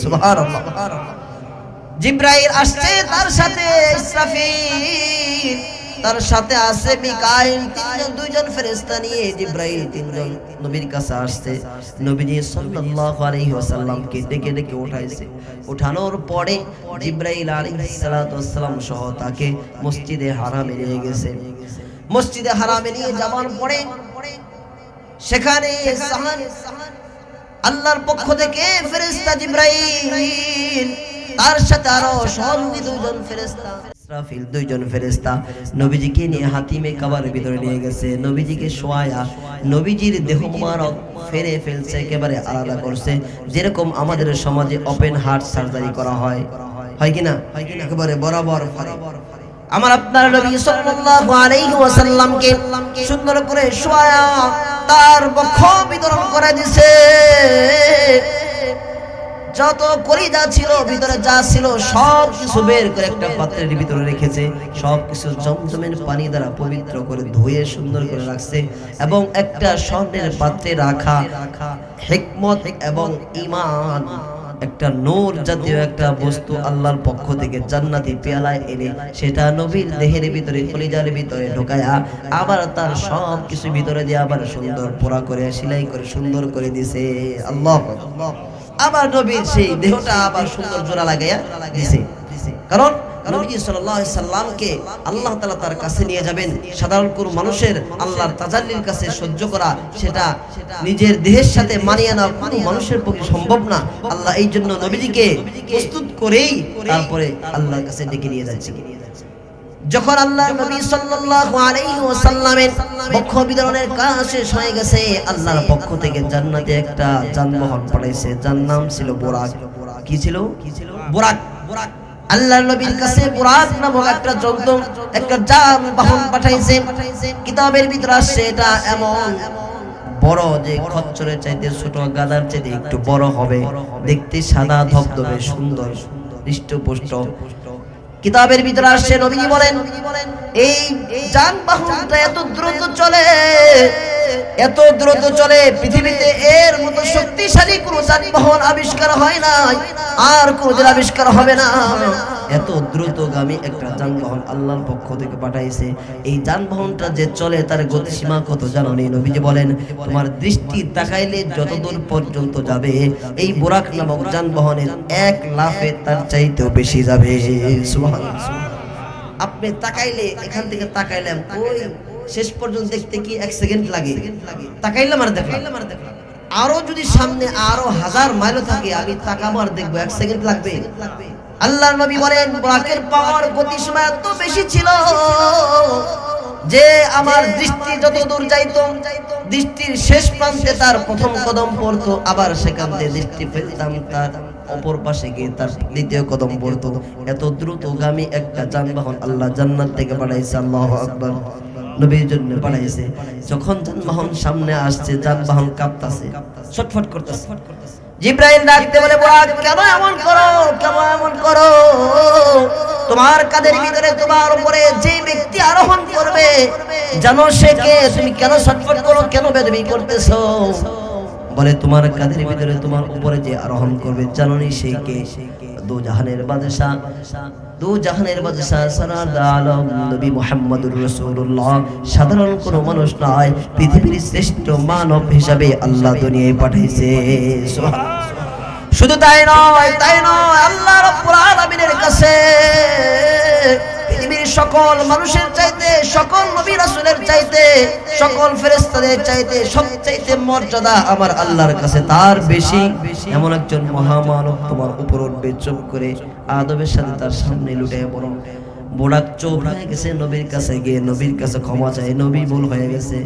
সুবহানাল্লাহ। জিব্রাইল আসছে, তার সাথে ইসরাফিল, তার সাথে আছে মিকাইল, দুইজন ফেরেশতা নিয়ে জিব্রাইল তিনজন নবীর কাছে আসছে। নবীজি সাল্লাল্লাহু আলাইহি ওয়াসাল্লামকে ডেকে ডেকে উঠাইছে। উঠানোর পরে জিব্রাইল আলাইহিস সালাতু ওয়াস সালাম সহ তাকে মসজিদে হারামে নিয়ে গেছে। মসজিদে হারামে নিয়ে যাওয়ার পরে সেখানে আল্লাহর পক্ষ থেকে ফেরেশতা জিব্রাইল, তার সাথে আরো সহযোগী দুইজন ফেরেশতা ইসরাফিল, দুইজন ফেরেশতা নবীজিকে নিয়ে হাতিমে কাবার ভিতরে নিয়ে গেছে। নবীজিকে শোয়ায়া নবীজির দেহ মুবারক ফেরে ফেলছে, একেবারে আলাদা করছে, যেরকম আমাদের সমাজে ওপেন হার্ট সার্জারি করা হয়, হয় কিনা? একেবারে বরাবর আমার আপনার নবী সাল্লাল্লাহু আলাইহি ওয়াসাল্লামকে সুন্দর করে শোয়ায়া তার বক্ষ বিতরণ করে দিয়েছে। যত কলিজা ছিল ভিতরে যা ছিল সব কিছু বের করে একটা পাত্রের ভিতরে রেখেছে, সব কিছু জমজমের পানি দ্বারা পবিত্র করে ধুয়ে সুন্দর করে রাখছে, এবং একটা স্বর্ণের পাত্রে রাখা হিকমত এবং ঈমান, একটা নূর জাতীয় একটা বস্তু আল্লাহর পক্ষ থেকে জান্নাতি পেয়ালায় এনে সেটা নবীর দেহের ভিতরে, কলিজার ভিতরে ঢোকায়া আবার তার সব কিছু ভিতরে দিয়ে আবার সুন্দর পোড়া করে সেলাই করে সুন্দর করে দিয়েছে। আল্লাহু আকবার। আবার নবীর সেই দেহটা আবার সুন্দর জোড়া লাগাইয়া দিয়েছে। কারণ নবী সাল্লাল্লাহু আলাইহি সাল্লামকে আল্লাহ তাআলা তার কাছে নিয়ে যাবেন, সাধারণ কোন মানুষের আল্লাহর তাজাল্লির কাছে সহ্য করা, সেটা নিজের দেহের সাথে মানিয়ে নেওয়া কোনো মানুষের পক্ষে সম্ভব না। আল্লাহ এই জন্য নবীজিকে প্রস্তুত করেই তারপরে আল্লাহর কাছে ডেকে নিয়ে যাচ্ছে। যখন আল্লাহ নবী সাল্লাল্লাহু আলাইহি ওয়াসাল্লামের বক্ষ বিতরণের কাজ শেষ হয়ে গেছে, আল্লাহর পক্ষ থেকে জান্নাতে একটা যানবাহন পাঠাইছে, যার নাম ছিল বুরাক। কি ছিল? বুরাক। আল্লাহর নবীর কাছে বুরাক নামক একটা যন্ত্র, একটা যানবাহন পাঠাইছে। কিতাবের ভিতরে আসছে এটা এমন বড় যে খচ্চরের চাইতে ছোট, গাধার চাইতে একটু বড় হবে, দেখতে সাদা ধবধবে সুন্দর হৃষ্টপুষ্ট। কিতাবের ভিতরে আসছে, নবী বলেন এই যানবাহনটা এত দ্রুত চলে, এত দ্রুত চলে, পৃথিবীতে এর মতো শক্তিশালী কোন যানবাহন আবিষ্কার হয় নাই, আর কোনদিন আবিষ্কার হবে না। এত দ্রুতগামী একটা যানবাহন আল্লাহর পক্ষ থেকে পাঠাইছে। এই যানবাহনটা যে চলে তার গতিসীমা কত জানো নি? নবীজি বলেন, তোমার দৃষ্টি তাকাইলে যতদূর পর্যন্ত যাবে এই বুরাক নামক যানবাহনের এক লাফে তার চাইতেও বেশি যাবে। সুবহানাল্লাহ। আপনি তাকাইলে, এখান থেকে তাকাইলাম, ওই শেষ পর্যন্ত দেখতে কি 1 সেকেন্ড লাগে? তাকাইলাম আর দেখলাম। আরো যদি সামনে আরো 1000 মাইলও থাকে, আমি তাকাবো আর দেখবো, 1 সেকেন্ড লাগবে? আল্লাহর নবী বলেন, বুরাকের পাওয়ার গতিসীমা এত বেশি ছিল যে আমার দৃষ্টি যত দূর যাইতো, দৃষ্টির শেষ প্রান্তে তার প্রথম কদম পড়তো, আবার সেখান থেকে দৃষ্টি ফেলতাম তার অপর পাশে গিয়ে তার দ্বিতীয় কদম পড়তো। এত দ্রুতগামী একটা যানবাহন আল্লাহ জান্নাত থেকে পাঠাইছে। আল্লাহু আকবার। নবীর জন্য পাঠাইছে। যখন যানবাহন সামনে আসছে, যানবাহন কাঁপতাছে, ছটফট করতেছে। জিবরাইল ডাকতে বলে, বুরাক কেন এমন করো, কেন এমন করো? তোমার কাঁধের ভিতরে, তোমার উপরে যে ব্যক্তি আরোহণ করবে জানো সে কে? তুমি কেন ছটফট করো, কেন বেদবি করতেছো? বলে, তোমার কাঁধের ভিতরে তোমার উপরে যে আরোহণ করবে জানোনি সে কে? দু জাহানের বাদশা, দু জাহানের বাদশা সারাদ আলম নবী মুহাম্মদুর রাসূলুল্লাহ সাধারণ কোনো মানুষ নয়, পৃথিবীর শ্রেষ্ঠ মানব হিসাবে আল্লাহ দুনিয়ায় পাঠাইছে। সুবহানাল্লাহ। শুধু তাই নয়, তাই নয়, আল্লাহ রাব্বুল আলামিনের কাছে পৃথিবীর সকল মানুষের চাইতে, সকল নবী রাসূলের চাইতে, সকল ফেরেশতাদের চাইতে সবচাইতে মর্যাদা আমার আল্লাহর কাছে তার বেশি। এমন একজন মহামানব তোমার উপর উঠবে, চুপ করে আদবের সাথে তার সামনে লুটিয়ে পড়ো। বুরাক চুপ হয়ে গেছে, নবীর কাছে গিয়ে নবীর কাছে ক্ষমা চায়, নবী ভুল হয়ে গেছে,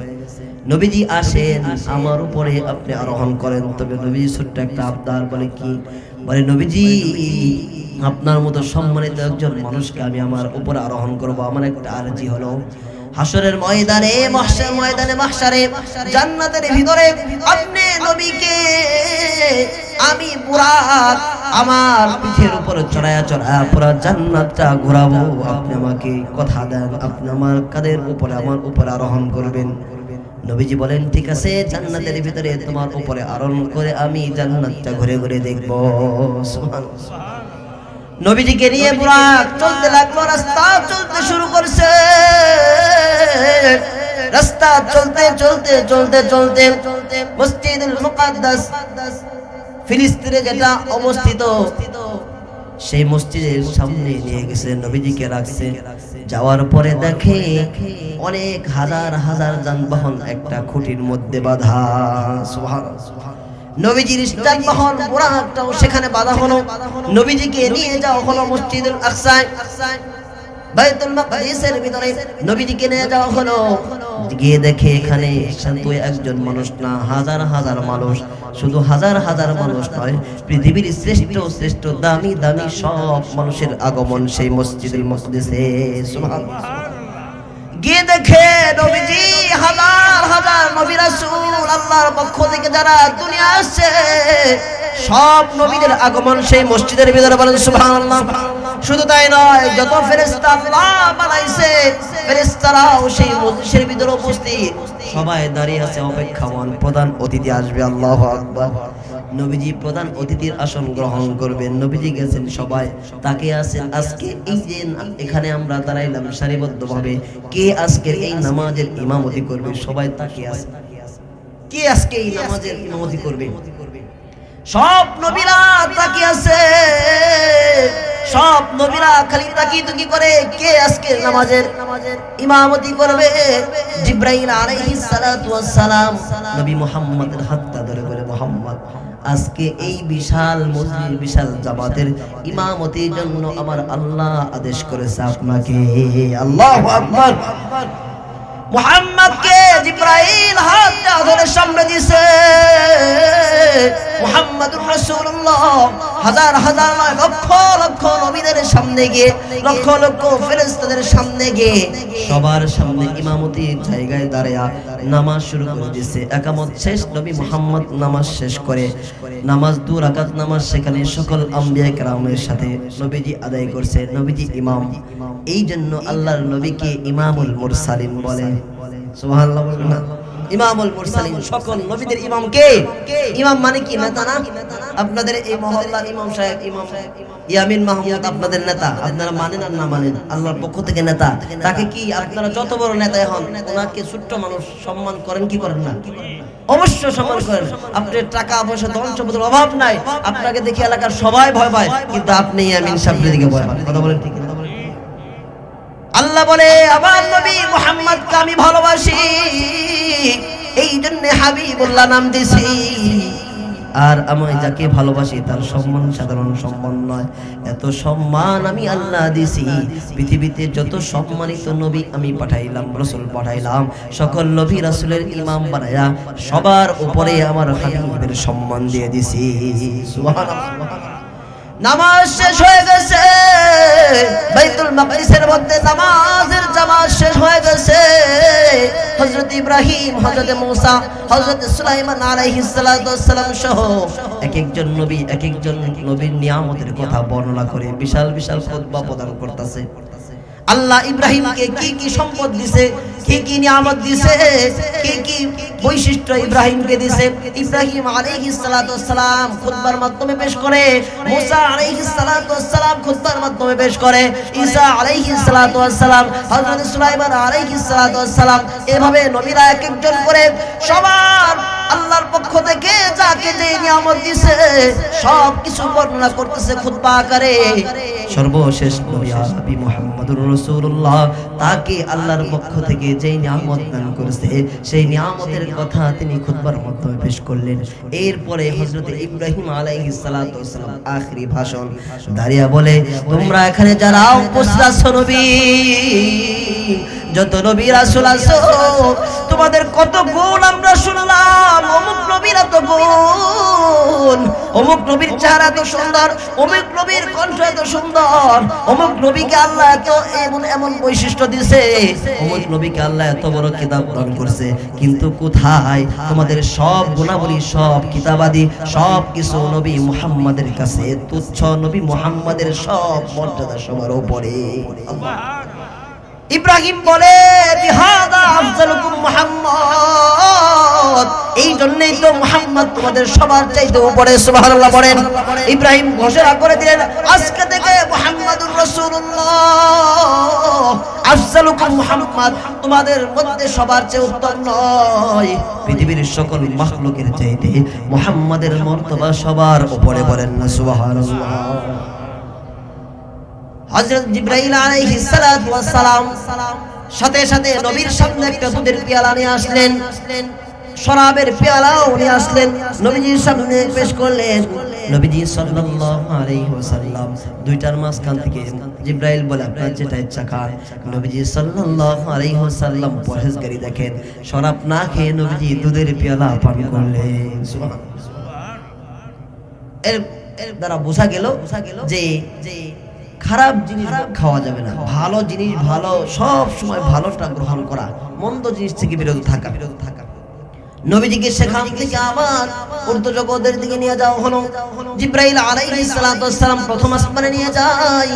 নবীজি আসেন আমার উপরে আপনি আরোহণ করেন। তবে নবী ছোট্ট একটা আবদার। বলে, কি? বলে, নবীজি আপনার মতো সম্মানিত একজন মানুষকে আমি আমার উপরে আরোহণ করব, আমার একটা আরজি হলো, হাসরের ময়দানে, মাহশার ময়দানে, মাহশারে জান্নাতের ভিতরে আপনি নবীকে আমি বুরাক আমার পিঠের উপরে চড়ায়া চড়ায়া পুরো জান্নাতটা ঘোরাবো। আপনি আমাকে কথা দেন, আপনি আমার কাঁধের উপরে আমার উপরে আরোহণ করবেন। নবীজি বলেন, ঠিক আছে, জান্নাতের ভিতরে তোমার উপরে আরোহণ করে আমি জান্নাতটা ঘুরে ঘুরে দেখব। সুবহানাল্লাহ। নবীজিকে নিয়ে বুরাক চলতে লাগলো, রাস্তা চলতে শুরু করছে। রাস্তা চলতে চলতে চলতে চলতে মসজিদুল মুকাদ্দাস, ফিলিস্তিনে যেটা অবস্থিত, সেই মসজিদের সামনে নিয়ে গেছে, নবীজিকে রাখছে। যাওয়ার পরে দেখে অনেক হাজার হাজার যানবাহন একটা খুঁটির মধ্যে বাঁধা। সুবহানাল্লাহ। নবীজির যানবাহন বুরাকটাও সেখানে বাঁধা হলো। নবীজিকে নিয়ে যাওয়া হলো মসজিদুল আকসায়, বাইতুল মাকদিসের ভিতরে নবীজিকে নিয়ে যাওয়া হলো। গিয়ে দেখে এখানে শুধু একজন মানুষ না, হাজার হাজার মানুষ। শুধু হাজার হাজার মানুষ নয়, পৃথিবীর শ্রেষ্ঠ শ্রেষ্ঠ দামি দামি সব মানুষের আগমন সেই মসজিদুল মাকদিসে। সুবহানাল্লাহ। গিয়ে দেখে নবীজি, হাজার হাজার নবী রাসূল আল্লাহর পক্ষ থেকে যারা দুনিয়া আসছে, সব নবীদের আগমন সেই মসজিদের ভিতরে। বলেন সুবহানাল্লাহ। শুধু তাই নয়, যত ফেরেশতা আল্লাহ বানাইছে ফেরেশতারাও সেই মসজিদের ভিতরে উপস্থিত, সবাই দাঁড়িয়ে আছে অপেক্ষামান, প্রধান অতিথি আসবে। আল্লাহু আকবার। নবীজি প্রধান অতিথির আসন গ্রহণ করবেন। নবীজি গেছেন, সবাই তাকে আছেন। আজকে এই যে এখানে আমরা দাঁড়াইলাম সারিবদ্ধভাবে, কে আজকের এই নামাজের ইমামতি করবে? সবাই তাকে আছে, কে আজকে এই নামাজের ইমামতি করবে? সব নবীরা তাকে আছে, সব নবীরা খালি তাকিয়ে করে, কে আজকে নামাজের ইমামতি করবে? জিবরাইল আলাইহিস সালাতু ওয়াস সালাম নবী মুহাম্মদের হাতটা ধরে বলে, মুহাম্মদ, আজকে এই বিশাল মসজিদ, বিশাল জামাতের ইমামতির জন্য আমার আল্লাহ আদেশ করেছে আপনাকে। আল্লাহু আকবার। মুহাম্মদকে জিবরাইল হাতটা ধরে সামনে দিয়েছে। মুহাম্মদুর রাসূলুল্লাহ হাজার হাজার নয়, লক্ষ লক্ষ নবীদের সামনে গিয়ে, লক্ষ লক্ষ ফেরেশতাদের সামনে গিয়ে, সবার সামনে ইমামতির জায়গায় দাঁড়িয়ে নামাজ শুরু করে দিয়েছে। একামত শেষ, নবী মুহাম্মদ নামাজ শেষ করে, নামাজ 2 রাকাত নামাজ সেখানে সকল আম্বিয়া কেরামের সাথে নবীজি আদায় করছে। নবীজি ইমাম, এই জন্য আল্লাহর নবীকে ইমামুল মুরসালিন বলে। সুবহানাল্লাহ বলবেন না? ইমামুল মুরসালিন, সকল নবীদের ইমাম কে? ইমাম মানে কি? নেতা না? আপনাদের এই মহল্লার ইমাম সাহেব, ইমাম ইয়ামিন মাহমুদ আপনাদের নেতা, আপনারা মানেন আর না মানেন, আল্লাহর পক্ষ থেকে নেতা। তাকে কি আপনারা যত বড় নেতাই হন, ওনাকে ছোট্ট মানুষ সম্মান করেন কি করেন না? অবশ্য সম্মান করেন। আপনার টাকা পয়সা ধন সম্পদের অভাব নাই, আপনাকে দেখে এলাকার সবাই ভয় পায়, কিন্তু আপনি ইয়ামিন সাহেবের দিকে ভয় পান। কথা বলেন ঠিক না? আল্লাহ বলে আমার নবী মুহাম্মদকে আমি ভালোবাসি, এই জন্য হাবিবুল্লাহ নাম দিয়েছি। আর আমি যাকে ভালোবাসি তার সম্মান সাধারণ সম্মান নয়, এত সম্মান আমি আল্লাহ দিছি। পৃথিবীতে যত সম্মানিত নবী আমি পাঠাইলাম, রাসূল পাঠাইলাম, সকল নবী রাসূলের ইমাম বানায়া সবার উপরে আমার হাবিবের সম্মান দিয়ে দিছি। সুবহানাল্লাহ। নামাজ শেষ হয়ে গেছে, বাইতুল মাকদিসের মধ্যে নামাজের জামাত শেষ হয়ে গেছে। হযরত ইব্রাহিম, হযরত মুসা, হযরত সুলাইমান আলাইহিস সালাতু ওয়াস সালাম সহ এক একজন নবীর নিয়ামতের কথা বর্ণনা করে বিশাল বিশাল খুতবা প্রদান করতেছে। আল্লাহ ইব্রাহিমকে কি কি সম্পদ দিছে, কি কি নিয়ামত দিছে, কি কি বৈশিষ্ট্য ইব্রাহিমকে দিছে, ইব্রাহিম আলাইহিস সালাতু ওয়াস সালাম খুতবার মাধ্যমে পেশ করে, মুসা আলাইহিস সালাতু ওয়াস সালাম খুতবার মাধ্যমে পেশ করে, ঈসা আলাইহিস সালাতু ওয়াস সালাম, হযরত সুলাইমান আলাইহিস সালাতু ওয়াস সালাম, এভাবে নবীরা এক একজন করে সবার আল্লাহর পক্ষ থেকে যাকে যে নিয়ামত দিছে সব কিছু বর্ণনা করতেছে খুতবা আকারে। সর্বশেষ নবী আরবি মুহাম্মদুর রাসূলুল্লাহ, তাকে আল্লাহর পক্ষ থেকে যে নিয়ামত দান করেছে সেই নিয়ামতের কথা তিনি খুতবার মাধ্যমে পেশ করলেন। এরপরে হযরত ইব্রাহিম আলাইহিস সালাতু ওয়াস সালাম আখেরি ভাষণ দাঁড়িয়ে বলে, তোমরা এখানে যারা উপস্থিত আছো নবী, যত নবী রাসূল আছো, তোমাদের কত গুণ আমরা শুনলাম। অমুক নবীর এত গুণ, অমুক নবীর চেহারা এত সুন্দর, অমুক নবীর কণ্ঠ এত সুন্দর, অমুক নবীকে আল্লাহ এত এমন এমন বৈশিষ্ট্য দিয়েছে, অমুক নবীকে আল্লাহ এত বড় কিতাব দান করেছে। কিন্তু কোথায় তোমাদের সব গুণাবলী, সব কিতাবাদি, সব কিছু নবী মুহাম্মাদের কাছে তুচ্ছ। নবী মুহাম্মাদের সব মর্যাদা সবার উপরে। ইব্রাহিম বলে, বিহাদা আফজালুকুম মুহাম্মদ, এই জন্যই তো মুহাম্মদ তোমাদের সবার চাইতে উপরে। সুবহানাল্লাহ বলেন। ইব্রাহিম ঘোষণা করে দিলেন, আজকে থেকে মুহাম্মাদুর রাসূলুল্লাহ আফজালুকুম মুহাম্মদ তোমাদের মধ্যে সবার চেয়ে উত্তম নয়, পৃথিবীর সকল মাখলুকের চাইতে মুহাম্মাদের মর্তবা সবার উপরে। বলেন না সুবহানাল্লাহ। হযরত জিবরাইল আলাইহিস সালাতু ওয়াস সালাম সাথে সাথে নবীর সামনে একটা দুধের পেয়ালা নিয়ে আসলেন, শরাবের পেয়ালাও নিয়ে আসলেন, নবীজির সামনে পেশ করলেন। নবীজি সাল্লাল্লাহু আলাইহি ওয়াসাল্লাম দুইটার মাঝখান থেকে জিবরাইল বলে, আপনার যেটা ইচ্ছা খান। নবীজি সাল্লাল্লাহু আলাইহি ওয়াসাল্লাম পরহেজগারি দেখেন, শরাব না খেয়ে নবীজি দুধের পেয়ালা পান করলেন। সুবহানাল্লাহ। এর দ্বারা বোঝা গেল যে খারাপ জিনিস খাওয়া যাবে না, ভালো জিনিস, ভালো সব সময় ভালোটা গ্রহণ করা, মন্দ জিনিস থেকে বিরত থাকা। নবীজিকে সেখান থেকে আবার উর্দু জগতের দিকে নিয়ে যাওয়া হলো। জিবরাইল আলাইহিস সালাতু ওয়াস সালাম প্রথম আসমানে নিয়ে যায়।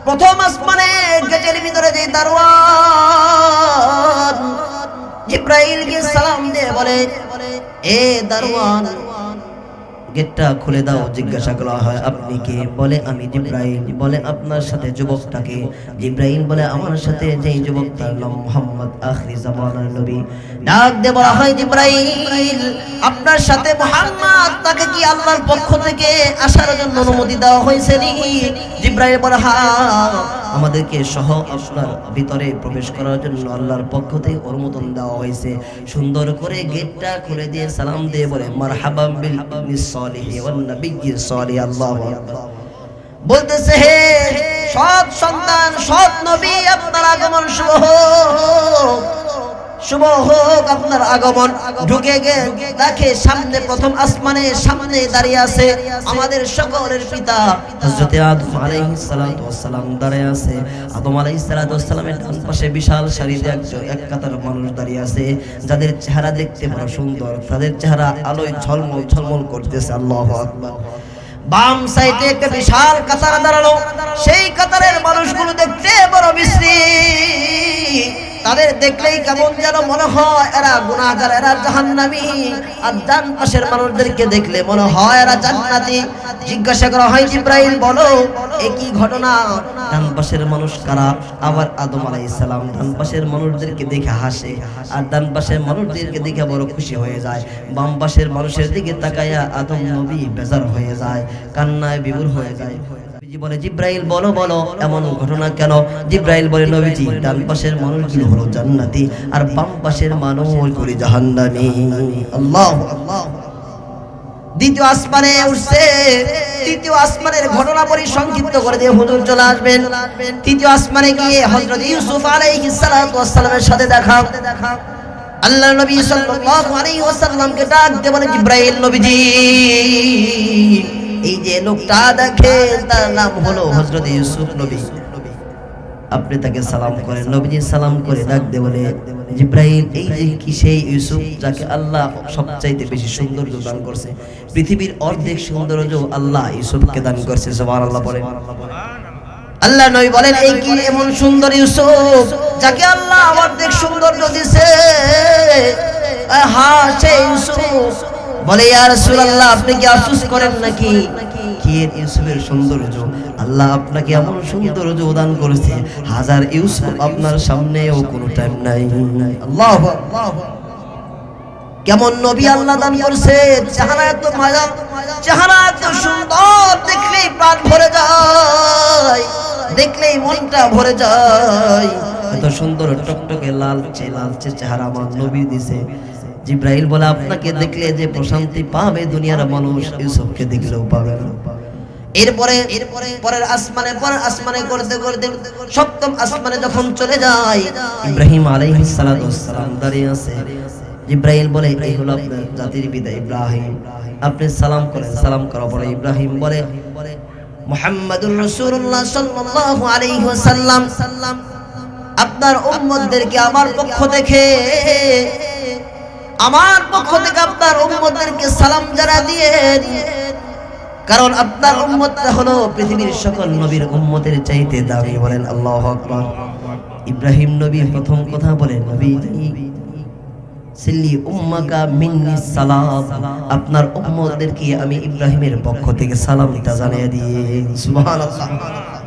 প্রথম আসমানে গেটের ভিতরে যে দারওয়ান জিবরাইলকে সালাম দিয়ে বলে, এ দারওয়ান, গেটটা খুলে দাও। জিজ্ঞাসা করা হয়, আপনি কে? বলে, আমি জিবরাইল। বলে, আপনার সাথে যুবকটাকে? জিবরাইল বলে, আমার সাথে যেই যুবকটার নাম মুহাম্মদ, আখিরি জামানার নবী। ডাক দিয়ে বলা হয়, জিবরাইল, আপনার সাথে মুহাম্মদ, তাকে কি আল্লাহর পক্ষ থেকে আসার জন্য অনুমতি দেওয়া হয়েছে নি? জিবরাইল বলে, হ্যাঁ, আমাদেরকে সহ আপনার ভিতরে প্রবেশ করার জন্য আল্লাহর পক্ষ থেকে অনুমোদন দেওয়া হয়েছে। সুন্দর করে গেটটা খুলে দিয়ে সালাম দিয়ে বলে, মারহাবাম বিল ইবনি সালিহি ওয়ান নবিয়্যি সালিহ। আল্লাহু আকবার। বলতেছে, হে সৎ সন্তান, সৎ নবী, আপনার আগমন শুভ হোক। শুভ হোক আপনার আগমন। ঢুকে গে দেখে সামনে প্রথম আসমানের সামনে দাঁড়িয়ে আছে আমাদের সকলের পিতা হযরত আদম আলাইহিস সালাতু ওয়াস সালাম দাঁড়িয়ে আছে। আদম আলাইহিস সালাতু ওয়াস সালামের ডান পাশে বিশাল সারিতে এক কাতার মানুষ দাঁড়িয়ে আছে, যাদের চেহারা দেখতে বড় সুন্দর, তাদের চেহারা আলোয় ঝলমল ঝলমল করতেছে। আল্লাহু আকবার। বাম সাইডে একটা বিশাল কাতার দাঁড়ানো, সেই কাতারের মানুষগুলো দেখতে বড় বিশ্রী, তাদের দেখলেই কেমন যেন মনে হয় এরা গুনাহগার, এরা জাহান্নামী। আর ডান পাশের মানুষদেরকে দেখলে মনে হয় এরা জান্নাতি। জিজ্ঞাসা করা হয়, জিব্রাইল বলো এ কি ঘটনা? ডান পাশের মানুষ কারা? আবার আদম আলাইহিস সালাম ডান পাশের মানুষদেরকে দেখে হাসে, আর ডান পাশের মানুষদেরকে দেখে বড় খুশি হয়ে যায়। বাম পাশের মানুষের দিকে তাকায়া আদম নবী বেজার হয়ে যায়, কান্নায় বিভোর হয়ে যায়। বলে, জিব্রাইল বলো বলো এমন ঘটনা কেন? জিব্রাইল বলে, নবীজি ডান পাশের মানুষগুলো হলো জান্নাতি আর বাম পাশের মানুষগুলো জাহান্নামী। আল্লাহু আল্লাহ। দ্বিতীয় আসমানে উঠছে, তৃতীয় আসমানের ঘটনা পরি সংক্ষিপ্ত করে দিয়ে হুজুর চলে আসবেন। তৃতীয় আসমানে গিয়ে হযরত ইউসুফ আলাইহিস সালাতু ওয়াস সালামের সাথে দেখা। আল্লাহর নবী সাল্লাল্লাহু আলাইহি ওয়াসাল্লামকে ডাক দিয়ে বলে, জিব্রাইল নবীজি এই যে লোকটা দেখে তার নাম হলো হযরত ইউসুফ নবী, আপনি তাকে সালাম করেন। নবীজি সালাম করে ডাক দিয়ে বলে, জিব্রাইল এই যে কি সেই ইউসুফ যাকে আল্লাহ সবচাইতে বেশি সৌন্দর্য দান করছে, পৃথিবীর অর্ধেক সৌন্দর্য আল্লাহ ইউসুফকে দান করছে। সুবহানাল্লাহ বলেন। আল্লাহ নবী বলেন, এই কি এমন সুন্দর ইউসুফ যাকে আল্লাহ অর্ধেক সৌন্দর্য দিয়েছে? হ্যাঁ সেই ইউসুফ। বলে, ইয়া রাসূলুল্লাহ আপনি কি আফসোস করেন নাকি? কি এর ইউসুফের সৌন্দর্য, আল্লাহ আপনাকে এমন সৌন্দর্য দান করেছে হাজার ইউসুফ আপনার সামনেও কোনো টাইম নাই। আল্লাহু আকবার। কেমন নবী আল্লাহ দান করেছে, চেহারা এত মায়া, চেহারা এত সুন্দর, দেখলেই প্রাণ ভরে যায়, দেখলেই মনটা ভরে যায়। এত সুন্দর টকটকে লালচে লালচে চেহারা আমার নবী দিয়েছে। জিব্রাইল বলে, আপনাকে দেখলে যে প্রশান্তি পাবে দুনিয়ার মানুষ ইউসুফকে দেখলেও পাবে না। এরপরে পরের আসমানে করতে করতে সপ্তম আসমানে যখন চলে যায়, ইব্রাহিম আলাইহিস সালাতু ওয়াস সালাম দাঁড়িয়ে আছে। জিব্রাইল বলে, এই হলো আপনার জাতির পিতা ইব্রাহিম, আপনি সালাম করেন। সালাম করার পরে ইব্রাহিম বলে, মুহাম্মাদুর রাসূলুল্লাহ সাল্লাল্লাহু আলাইহি ওয়াসাল্লাম আপনার উম্মতদেরকে আমার পক্ষ থেকে আপনার উম্মতদেরকে সালাম জানা দিয়ে, কারণ আপনার উম্মতটা হলো পৃথিবীর সকল নবীর উম্মতের চাইতে দামি। বলেন আল্লাহু আকবার। ইব্রাহিম নবী প্রথম কথা বলেন, নবী সিল্লি উম্মাকা মিন্নি সালাম, আপনার উম্মতদেরকে আমি ইব্রাহিমের পক্ষ থেকে সালামটা জানিয়ে দিয়ে। সুবহানাল্লাহ।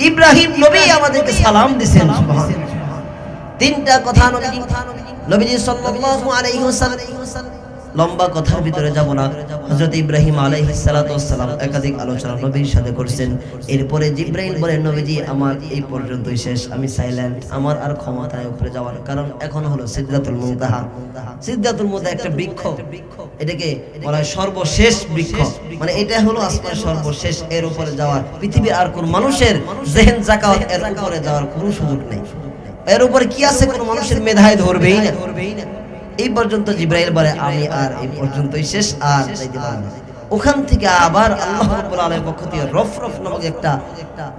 ইব্রাহিম নবী আমাদেরকে সালাম দিবেন। সুবহানাল্লাহ। তিনটা কথা নবীজি সাল্লাল্লাহু আলাইহি ওয়াসাল্লাম, লম্বা কথার ভিতরে যাব না। হযরত ইব্রাহিম আলাইহিস সালাতু ওয়াস সালাম একাধিক আলোচনা নবীর সাথে করেছেন। এরপরে জিব্রাইল বলেন, নবীজি আমার এই পর্যন্তই শেষ, আমি সাইলেন্ট, আমার আর ক্ষমতা নাই উপরে যাওয়ার, কারণ এখন হলো সিদরাতুল মুনতাহা। সিদরাতুল মুনতাহা একটা বৃক্ষ, এটাকে বলা হয় সর্বশেষ বৃক্ষ, মানে এটা হলো আসমানের সর্বশেষ, এর উপরে যাওয়ার পৃথিবীর আর কোন মানুষের জেহেন জাকাত এর উপরে যাওয়ার কোনো সুযোগ নেই। এর উপরে কি আছে কোন মানুষের মেধায় ধরবেই না। এই পর্যন্ত জিব্রাইল বলে, আমি আর এই পর্যন্তই শেষ, আর যাইতে পারবো না। ওখান থেকে আবার আল্লাহ রাব্বুল আলামিনের পক্ষ থেকে রফরফ নামক একটা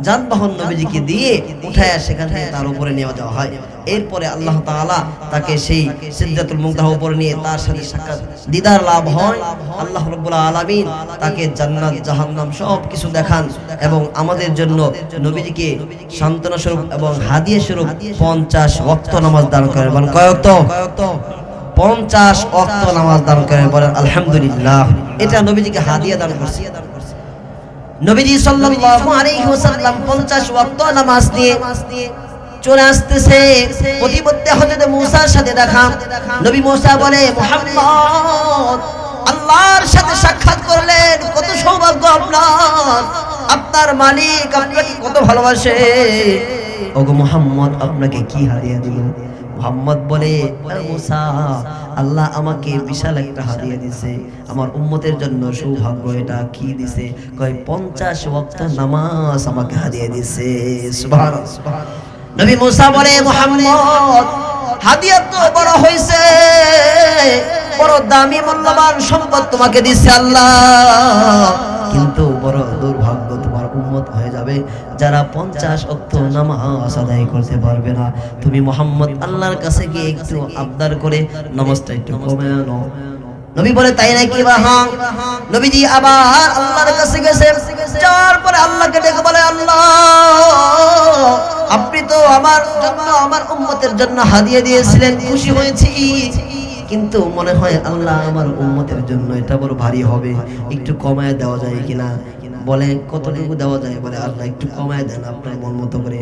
যানবাহন নবীজিকে দিয়ে উঠায় সেখান থেকে তার উপরে নিয়ে যাওয়া হয়। এরপরে আল্লাহ তাআলা তাকে সেই সিদরাতুল মুনতাহা উপরে নিয়ে তার সাথে সাক্ষাৎ দিদার লাভ হয়। আল্লাহ রাব্বুল আলামিন তাকে জান্নাত জাহান্নাম সব কিছু দেখান এবং আমাদের জন্য নবীজিকে সান্ত্বনা স্বরূপ এবং হাদিয়া স্বরূপ 50 ওয়াক্ত নামাজ দান করেন। বলেন কয় ওয়াক্ত? 50 ওয়াক্ত নামাজ দান করেন। বলেন আলহামদুলিল্লাহ। এটা নবীজিকে হাদিয়া দান করছে। নবীজি সাল্লাল্লাহু আলাইহি ওয়াসাল্লাম 50 ওয়াক্ত নামাজ নিয়ে চলে আসতেছে। প্রতিমধ্যে হযরত মূসার সাথে দেখা। নবী মূসা বলে, মুহাম্মদ আল্লাহর সাথে সাক্ষাৎ করলেন, কত সৌভাগ্য আপনার, আপনার মালিক আপনাকে কত ভালোবাসে। ওগো মুহাম্মদ আপনাকে কি হাদিয়া দিল? মুহাম্মদ বলে, মূসা আল্লাহ আমাকে বিশাল একটা হাদিয়া দিয়েছে, আমার উম্মতের জন্য সৌভাগ্য। এটা কি দিয়েছে? কয় 50 ওয়াক্ত নামাজ আমাকে হাদিয়া দিয়েছে। সুবহানাল্লাহ। নবী মূসা বলে, মুহাম্মদ হাদিয়া তো বড় হয়েছে, বড় দামি মূল্যবান সম্পদ তোমাকে দিচ্ছে আল্লাহ, কিন্তু বড় দুর্ভাগ্য তোমার উম্মত হয়ে যাবে যারা 50 ওয়াক্ত নামাজ আদায় করতে পারবে না। তুমি মুহাম্মদ আল্লাহর কাছে গিয়ে একটু আবদার করে নামাজটা একটু কমে আনো। নবী বলে তাই নাকি? হ্যাঁ। নবীজি আবার আল্লাহর কাছে গেছে, যাওয়ার পরে আল্লাহকে ডেকে বলে, আল্লাহ আপনি তো আমার জন্য আমার উম্মতের জন্য হাদিয়া দিয়েছিলেন, খুশি হয়েছি, কিন্তু মনে হয় আল্লাহ আমার উম্মতের জন্য এটা বড় ভারী হবে, একটু কমায় দেওয়া যায় কিনা? বলে কতটুকু দেওয়া যায়? বলে আল্লাহ একটু কমায় দেন আপনার মন মতো করে।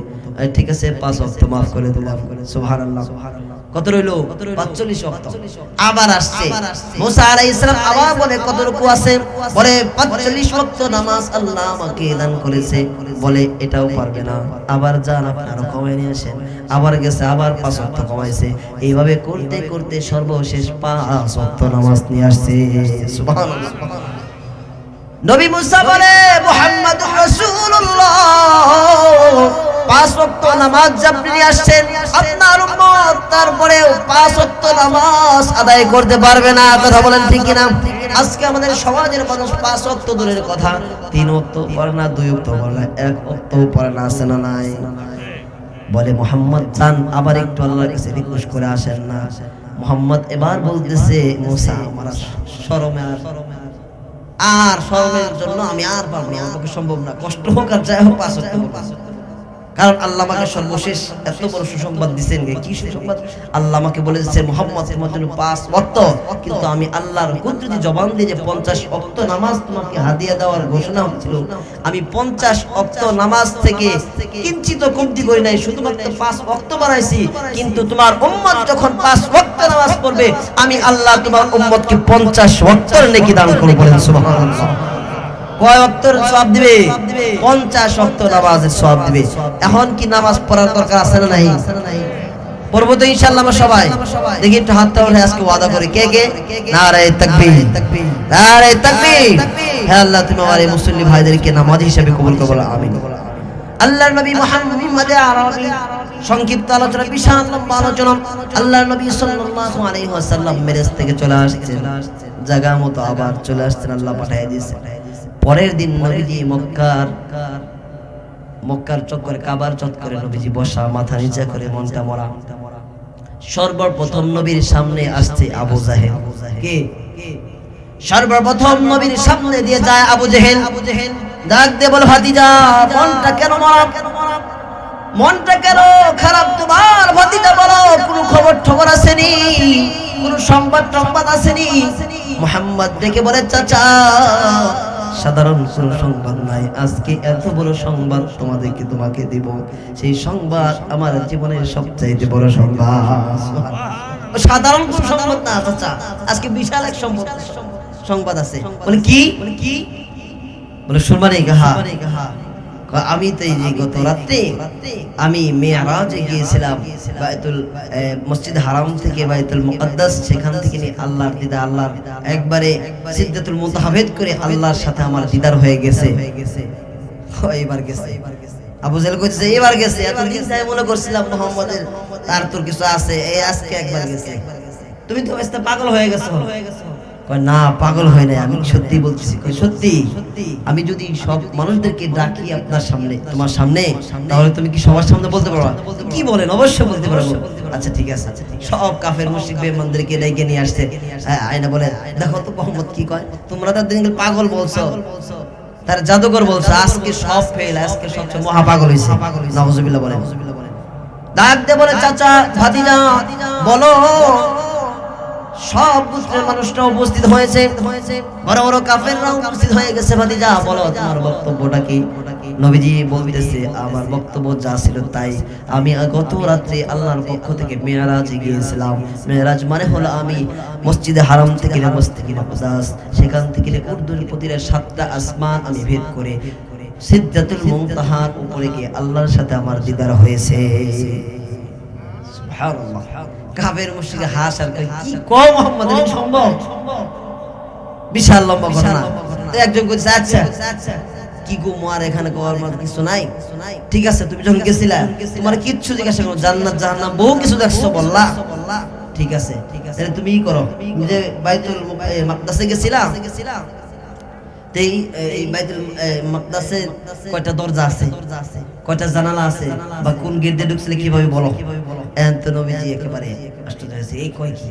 ঠিক আছে 5 ওয়াক্ত মাফ করে দিলাম। সুবহানাল্লাহ। কত রইল? 45 ওয়াক্ত। আবার আসছে মুসা আলাইহিস সালাম, আবার বলে কতটুকু আছে? বলে 45 ওয়াক্ত নামাজ আল্লাহ আমাকে দান করেছে। বলে এটাও পারবে না, আবার যান আপনারা কমায় নিয়ে আসেন। আবার গেছে, আবার 5 ওয়াক্ত কমাইছে। এইভাবে করতে করতে সর্বশেষ 5 ওয়াক্ত নামাজ নিয়ে আসছে। সুবহানাল্লাহ। নবী মুসা বলে, মুহাম্মাদুর রাসূলুল্লাহ 5 ওয়াক্ত নামাজ আপনি নিয়ে আসছেন, আপনার উম্মত তারপরেও 5 ওয়াক্ত নামাজ আদায় করতে পারবে না। কথা বলেন ঠিক কিনা? আজকে আমাদের সমাজের মানুষ 5 ওয়াক্ত দূরের কথা 3 ওয়াক্ত পড়ে না, 2 ওয়াক্ত পড়ে না, 1 ওয়াক্ত পড়ে না, আছে না নাই? বলে মুহাম্মদ চান আবার একটু আল্লাহর কাছে রিকোয়েস্ট করে আসেন না। মুহাম্মদ এবার বলতেছে, মুসা আমার শরমে আর শরমের জন্য আমি আর পারবো না, আমাকে সম্ভব না, কষ্ট হোক আর যাই হোক 5 ওয়াক্ত। কারণ আল্লাহ আমাকে সর্বশেষ এত বড় সুসংবাদ দিয়েছেন। কি সুসংবাদ? আল্লাহ আমাকে বলেছে মুহাম্মদ তোমার জন্য 5 ওয়াক্ত, কিন্তু আমি আল্লাহর কুদরতি জবান দিয়ে যে 50 ওয়াক্ত নামাজ তোমাকে হাদিয়া দেওয়ার ঘোষণা হচ্ছিল, আমি 50 ওয়াক্ত নামাজ থেকে কিঞ্চিত কমতি করি নাই, শুধুমাত্র 5 ওয়াক্ত বাড়াইছি। কিন্তু তোমার উম্মত যখন 5 ওয়াক্ত নামাজ পড়বে, আমি আল্লাহ তোমার উম্মতকে 50 ওয়াক্তের নেকি দান করব। বলেন সুবহানাল্লাহ। কয় ওয়াক্তের সওয়াব দিবে? 50 ওয়াক্ত নামাজের সওয়াব দিবে। এখন কি নামাজ পড়ার দরকার আছে না নাই? পড়বো তো ইনশাআল্লাহ আমরা সবাই। দেখি একটু হাতটা উঠে আজকে ওয়াদা করি, কে কে? নারে তাকবীর, নারে তাকবীর। হে আল্লাহ তুমি আমার এই মুসল্লি ভাইদেরকে নামাজি হিসেবে কবুল করো, আমিন। আল্লাহর নবী মুহাম্মদ আরবি সংক্ষিপ্ত আলোচনা, বিশাল লম্বা আলোচনা। আল্লাহর নবী সাল্লাল্লাহু আলাইহি ওয়াসাল্লাম মেরাজ থেকে চলে আসছেন, জায়গা মতো আবার চলে আসছেন, আল্লাহ পাঠিয়ে দিয়েছেন। পরের দিন নবীজি মক্কার চক্করে, কাবার চক্করে নবীজি বসা, মাথা নিচে করে, মনটা মরা। সর্বপ্রথম নবীর সামনে আসছে আবু জাহেল। কে? সর্বপ্রথম নবীর সামনে দিয়ে যায় আবু জাহেল। ডাক দিয়ে বলে, ভাতিজা মনটা কেন মরা? মনটা কেন খারাপ তোমার ভাতিজা? বলো কোনো খবর আসেনি? কোনো সংবাদ আসেনি? মুহাম্মদ ডেকে বলে, চাচা সাধারণ কোনো সংবাদ নাই, আজকে এত বড় সংবাদ তোমাকে দিব। সেই সংবাদ আমার জীবনের সবচেয়ে বড় সংবাদ। সাধারণ কোনো সংবাদ না চাচা, আজকে বিশাল এক সংবাদ আছে। বলে কি? বলে শুনবানি কাহা? আমি তো এই যে গত রাতে আমি মেরাজে গিয়েছিলাম, বাইতুল মসজিদ হারাম থেকে বাইতুল মুকদ্দাস, সেখান থেকে আল্লাহর দিদার, আল্লাহর একবারে সিদরাতুল মুনতাহা ভেদ করে আল্লাহর সাথে আমার দিদার হয়ে গেছে। এবার গেছে। আবু জাহেল কইছে এবার গেছে। এতদিন তাই মনে করছিলাম মুহাম্মদের তার তোর কিছু আছে, এই আজকে একবার গেছে। তুমি তো আজকে পাগল হয়ে গেছো। কয় না পাগল হয় না, আমি সত্যি বলছি। কয় সত্যি? আমি যদি সব মানুষদেরকে ডাকি আপনার সামনে, তোমার সামনে, তাহলে তুমি কি সবার সামনে বলতে পারবা? কি বলেন? অবশ্যই বলতে পারবো। আচ্ছা ঠিক আছে। সব কাফের মুশরিক বেঈমানদেরকে ডেকে নিয়ে আসছে। আয়না বলে, দেখো তো মুহাম্মদ কি কয়, তোমরা তার দিন পাগল বলছো, তার জাদুকর বলছো, আজকে সব ফেল, আজকে সবচেয়ে মহা পাগল হইছে। নাউজুবিল্লাহ বলেন। ডাক দিয়ে বলে, চাচা ভাতিজা বলো। সব গোত্রের মানুষরা উপস্থিত হয়েছে, বড় বড় কাফেররা উপস্থিত হয়ে গেছে। ভাতিজা বলো তোমার বক্তব্যটা কি? নবীজি বলতেছে, আমার বক্তব্য যা ছিল তাই। আমি গত রাত্রে আল্লাহর পক্ষ থেকে মেরাজে গিয়েছিলাম। মেরাজ মানে হলো আমি মসজিদে হারাম থেকে মসজিদে মুকদ্দাস, সেখান থেকে উর্দুর প্রতিটা 7টা আসমান আমি ভেদ করে সিদরাতুল মুনতাহার উপরে গিয়ে আল্লাহর সাথে আমার দিদার হয়েছে। সুবহানাল্লাহ। কাফের মুশরিক হাস আর কি কও মুহাম্মদ, এটা সম্ভব? বিশাল লম্বা ঘটনা। একজন কইছে, আচ্ছা কি গো মার এখানে করার মতো কিছু নাই? ঠিক আছে, তুমি যখন গেছিলা তোমার কিচ্ছু জিজ্ঞাসা করো, জান্নাত জাহান্নাম বহু কিছু দেখছো বললা, ঠিক আছে তাহলে তুমি কি করো, যে বাইতুল মাকদাসে গেছিলা, এই বাইতুল মাকদাসে কয়টা দরজা আছে, কয়টা জানালা আছে, বা কোন গেট দিয়ে ঢুকছিলে কিভাবে বলো। তো নবীজি একেবারে আশ্চর্য হয়েছে, এই কয় কি,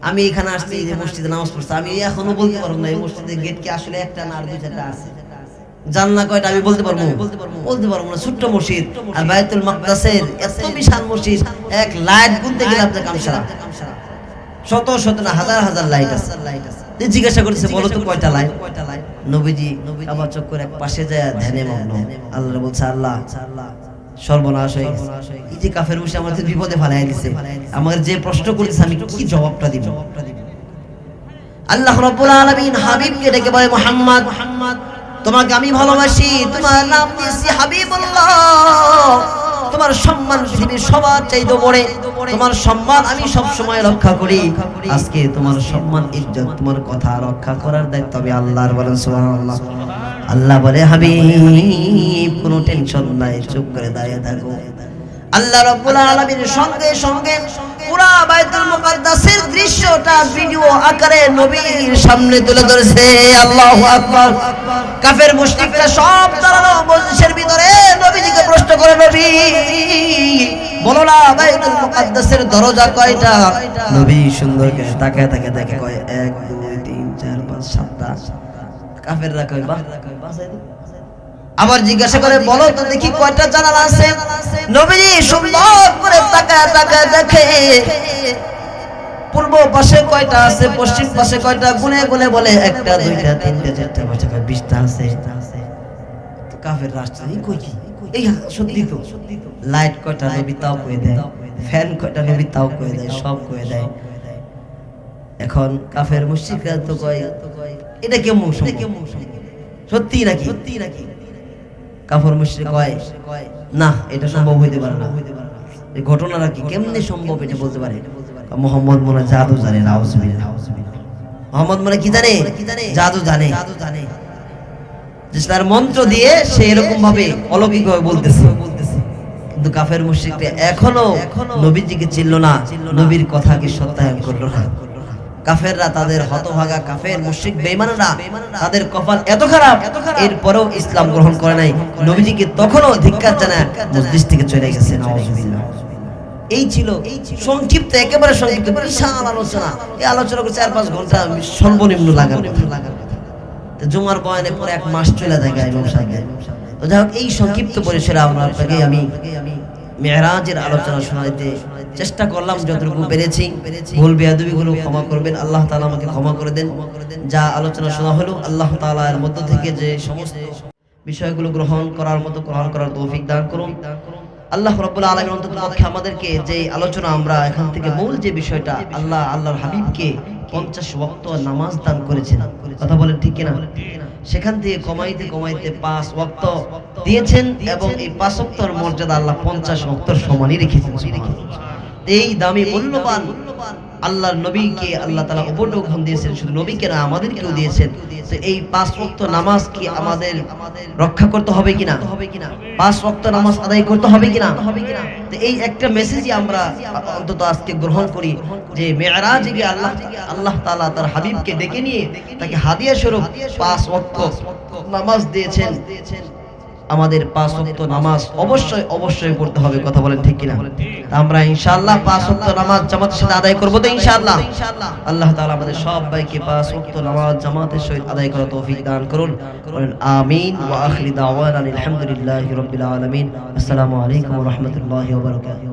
আমি এখানে আসছি যে মসজিদে নামাজ পড়ছি, আমি এখনো বলতে পারবো না এই মসজিদের গেট কি আসলে একটা না আর দুই চারটা আছে, জানলা কয়টা আমি বলতে পারবো না, ছোট্ট মসজিদ। আর বাইতুল মাকদাসের এত বিশাল মসজিদ, এক লাইট গুনতে গেলে আপনার কাম সারা, শত শত না হাজার হাজার লাইট আছে। জিজ্ঞাসা করছে বলো তো কয়টা লাইট? নবীজি আবার চোখ করে এক পাশে যায় ধ্যানে মগ্ন, আল্লাহ বলছে আল্লাহ সর্বনাশ হয়ে গেছে, এই যে কাফের মুশরিক আমাদের বিপদে ফেলাই দিছে, আমাদের যে প্রশ্ন করেছে আমি কি জবাবটা দিব? আল্লাহ রাব্বুল আলামিন হাবিবকে ডেকে বলে, মুহাম্মদ তোমাকে আমি ভালোবাসি, তোমার নাম দিয়েছি হাবিবুল্লাহ, তোমার সম্মান পৃথিবীর সবার চাইতে বড়, তোমার সম্মান আমি সব সময় রক্ষা করি, আজকে তোমার সম্মান ইজ্জত তোমার কথা রক্ষা করার দায়িত্ব আমি আল্লাহর। বলেন সুবহানাল্লাহ। আল্লাহ বলে হাবিব কোনো টেনশন নাই, চুপ করে দাঁড়িয়ে থাকো। আল্লাহ রাব্বুল আলামিনের সঙ্গে সঙ্গে পুরা বাইতুল মুকাদ্দাসের দৃশ্যটা ভিডিও আকারে নবীর সামনে তুলে ধরেছে। আল্লাহু আকবার। কাফের মুশরিকরা সব দাঁড়ানো মজলিসের ভিতরে নবীজিকে প্রশ্ন করে, নবী বলো না বাইতুল মুকাদ্দাসের দরজা কয়টা? নবী সুন্দর করে তাকায় তাকায় দেখে কয় 1 2 3 4 5 7টা। কাফেররা কয় বাহ, আবার জিজ্ঞাসা করে বলো তো দেখি কয়টা জানালা আছে? নবীজি সুন্দর করে তাকায় তাকায় দেখে পূর্ব পাশে কয়টা আছে, পশ্চিম পাশে কয়টা, গুনে গুনে বলে 1টা 2টা 3টা 4টা 5টা 20টা আছে। তো কাফের রাষ্ট্র এই কই কি, এই সত্যি তো লাইট কয়টা নবী তাও কই দেয়, ফ্যান কয়টা নবী তাও কই দেয়, সব কই দেয়। এখন কাফের মুশরিকরা তো কয় এটা কেমন সম্ভব, সত্যি নাকি? কাফের মুশরিক কয় না এটা সম্ভব হইতে পারে না, এই ঘটনাটা কি কেমনে সম্ভব এটা বলতে পারে? মুহাম্মদ মনে জাদু জানে, নাউজুবিল্লাহ। মুহাম্মদ মনে কি জানে? জাদু জানে, যে তার মন্ত্র দিয়ে সে এরকম ভাবে অলৌকিক ভাবে বলতেছে। কিন্তু কাফের মুশরিকরা এখনো নবীজিকে চিনল না, নবীর কথাকে সত্যায়ন করলো না। কাফেররা তাদের হতভাগা কাফের মুশরিক বেঈমানরা তাদের কপাল এত খারাপ, এরপরেও ইসলাম গ্রহণ করে নাই, নবীজিকে তখনও ধিক্কার জানায় মজলিস থেকে চলে গেছে। নাউজুবিল্লাহ। এই ছিল সংক্ষিপ্ত, একেবারে সংক্ষিপ্ত বিশাল আলোচনা। এই আলোচনা করে 4-5 ঘন্টা সর্বনিম্ন লাগার তো জুমার বয়ানে পরে 1 মাস চলে যায় ইমাম সাহেব। তো যাই হোক এই সংক্ষিপ্ত পরিসরে আমরা আপনাকে আমি মেরাজের আলোচনা শোনাইতে চেষ্টা করলাম যতটুকু পেরেছি। ভুল বেয়াদবিগুলো ক্ষমা করবেন, আল্লাহ তাআলা আমাকে ক্ষমা করে দেন। যা আলোচনা শোনা হলো আল্লাহ তাআলা এর মধ্য থেকে যে সমস্ত বিষয়গুলো গ্রহণ করার মতো গ্রহণ করার তৌফিক দান করুন। আল্লাহ রাব্বুল আলামিন অন্ততপক্ষে আমাদেরকে যে আলোচনা আমরা এখান থেকে মূল যে বিষয়টা আল্লাহর হাবিবকে 50 ওয়াক্ত নামাজ দান করেছেন, কথা বলেন ঠিক কিনা? সেখান থেকে কমাইতে কমাইতে 5 ওয়াক্ত দিয়েছেন এবং এই 5 ওয়াক্তের মর্যাদা আল্লাহ 50 ওয়াক্তের সমানই রেখেছেন। এই দামি মূল্যবান আল্লাহর নবীকে আল্লাহ তাআলা উপঢৌকন দিয়েছেন, শুধু নবীকে না আমাদেরকেও দিয়েছেন। তো এই 5 ওয়াক্ত নামাজ কি আমাদের রক্ষা করতে হবে কিনা? 5 ওয়াক্ত নামাজ আদায় করতে হবে কিনা? তো এই একটা মেসেজই আমরা অন্তত আজকে গ্রহণ করি যে মেরাজে গিয়ে আল্লাহ তাআলা তার হাবিবকে ডেকে নিয়ে তাকে হাদিয়া স্বরূপ 5 ওয়াক্ত নামাজ দিয়েছেন। আমাদের 5 ওয়াক্ত নামাজ অবশ্যই অবশ্যই পড়তে হবে, কথা বলেন ঠিক কিনা? আমরা ইনশাআল্লাহ 5 ওয়াক্ত নামাজ জামাতের সাথে আদায় করব তো ইনশাআল্লাহ। আল্লাহ তাআলা আমাদের সবাইকে 5 ওয়াক্ত নামাজ জামাতের সহিত আদায় করার তৌফিক দান করুন। বলেন আমিন। ওয়া আখিরি দাওয়ানা আলহামদুলিল্লাহি রাব্বিল আলামিন। আসসালামু আলাইকুম ওয়া রাহমাতুল্লাহি ওয়া বারাকাতুহু।